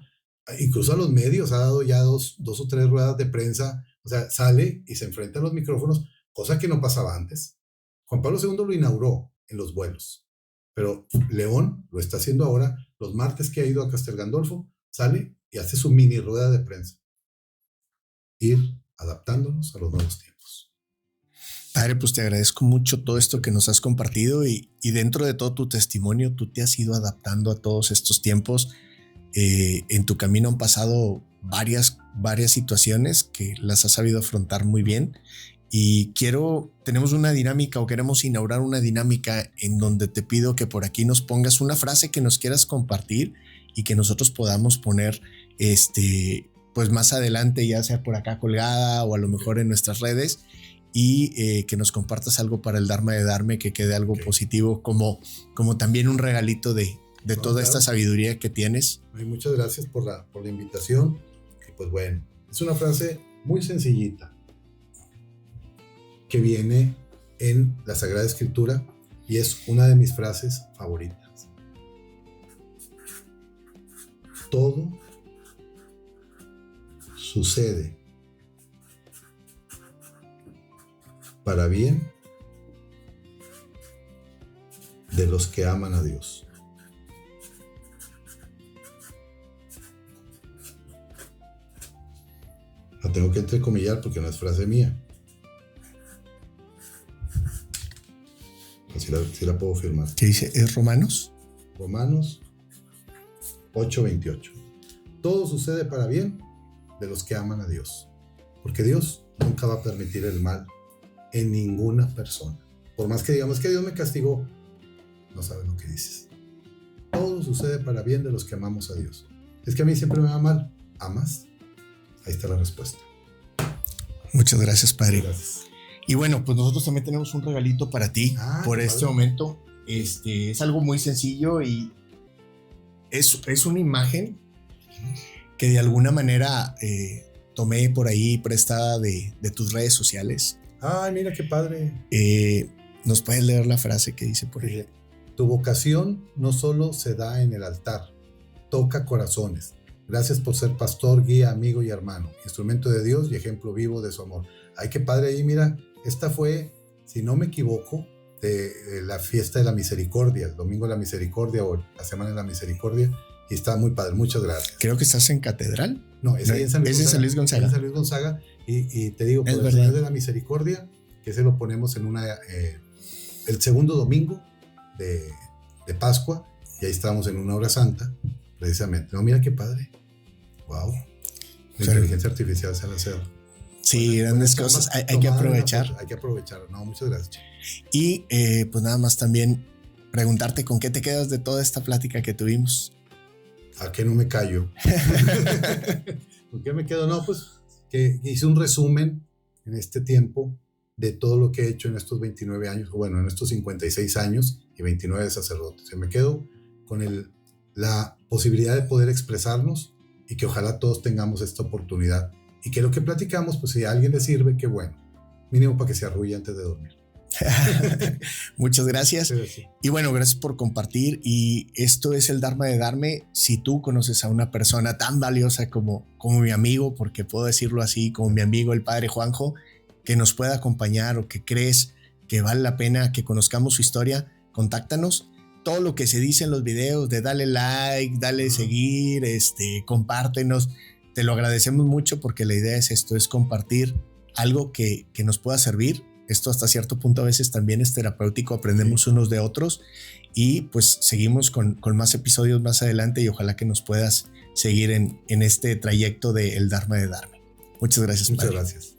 incluso a los medios, ha dado ya dos o tres ruedas de prensa, o sea, sale y se enfrenta a los micrófonos, cosa que no pasaba antes. Juan Pablo II lo inauguró en los vuelos, pero León lo está haciendo ahora, los martes que ha ido a Castel Gandolfo, sale y hace su mini rueda de prensa. Ir adaptándonos a los nuevos tiempos. Padre, pues te agradezco mucho todo esto que nos has compartido y dentro de todo tu testimonio, tú te has ido adaptando a todos estos tiempos. En tu camino han pasado varias situaciones que las has sabido afrontar muy bien. Y tenemos una dinámica o queremos inaugurar una dinámica en donde te pido que por aquí nos pongas una frase que nos quieras compartir y que nosotros podamos poner pues más adelante, ya sea por acá colgada o a lo mejor en nuestras redes, y que nos compartas algo para el Dharma de Darme, que quede algo positivo, como también un regalito de toda esta sabiduría que tienes. Muchas gracias por la invitación. Y pues bueno, es una frase muy sencillita que viene en la Sagrada Escritura y es una de mis frases favoritas. todo sucede para bien de los que aman a Dios. La tengo que entrecomillar porque no es frase mía. Así la puedo firmar. ¿Qué dice? ¿Es Romanos? Romanos 8:28. Todo sucede para bien de los que aman a Dios. Porque Dios nunca va a permitir el mal en ninguna persona. Por más que digamos que Dios me castigó, no sabes lo que dices. Todo sucede para bien de los que amamos a Dios. Es que a mí siempre me va mal. ¿Amas? Ahí está la respuesta. Muchas gracias, Padre. Gracias. Y bueno, pues nosotros también tenemos un regalito para ti por este padre. momento. Es algo muy sencillo y es una imagen que de alguna manera tomé por ahí prestada de tus redes sociales. Ay, mira qué padre. ¿Nos puedes leer la frase que dice por ahí? Tu vocación no solo se da en el altar, toca corazones. Gracias por ser pastor, guía, amigo y hermano, instrumento de Dios y ejemplo vivo de su amor. Ay, qué padre ahí, mira, esta fue, si no me equivoco, de la fiesta de la misericordia, el domingo de la misericordia o la semana de la misericordia, y está muy padre, muchas gracias. Creo que estás en Catedral. No, es ahí en San Luis Gonzaga. En San Luis Gonzaga, y te digo, por el Señor de la Misericordia, que se lo ponemos en el segundo domingo de Pascua, y ahí estamos en una hora santa, precisamente. No, mira qué padre. Wow. La inteligencia artificial se va a hacer. Sí, grandes cosas. Hay que aprovechar. Hay que aprovechar. No, muchas gracias. Y pues nada más también preguntarte con qué te quedas de toda esta plática que tuvimos. ¿A qué no me callo? ¿Con qué me quedo? No, pues que hice un resumen en este tiempo de todo lo que he hecho en estos 29 años, bueno, en estos 56 años y 29 de sacerdotes. Me quedo con la posibilidad de poder expresarnos y que ojalá todos tengamos esta oportunidad. Y que lo que platicamos, pues si a alguien le sirve, qué bueno. Mínimo para que se arrulle antes de dormir. Muchas gracias. Sí. Y bueno, gracias por compartir. Y esto es el Dharma de Darme. Si tú conoces a una persona tan valiosa como mi amigo, porque puedo decirlo así, como mi amigo el Padre Juanjo, que nos pueda acompañar o que crees que vale la pena que conozcamos su historia, contáctanos. Todo lo que se dice en los videos de dale like, dale seguir, compártenos. Te lo agradecemos mucho porque la idea es esto, es compartir algo que nos pueda servir. Esto hasta cierto punto a veces también es terapéutico, aprendemos unos de otros y pues seguimos con más episodios más adelante y ojalá que nos puedas seguir en este trayecto del Dharma de Darme. Muchas gracias, Muchas Padre. Gracias.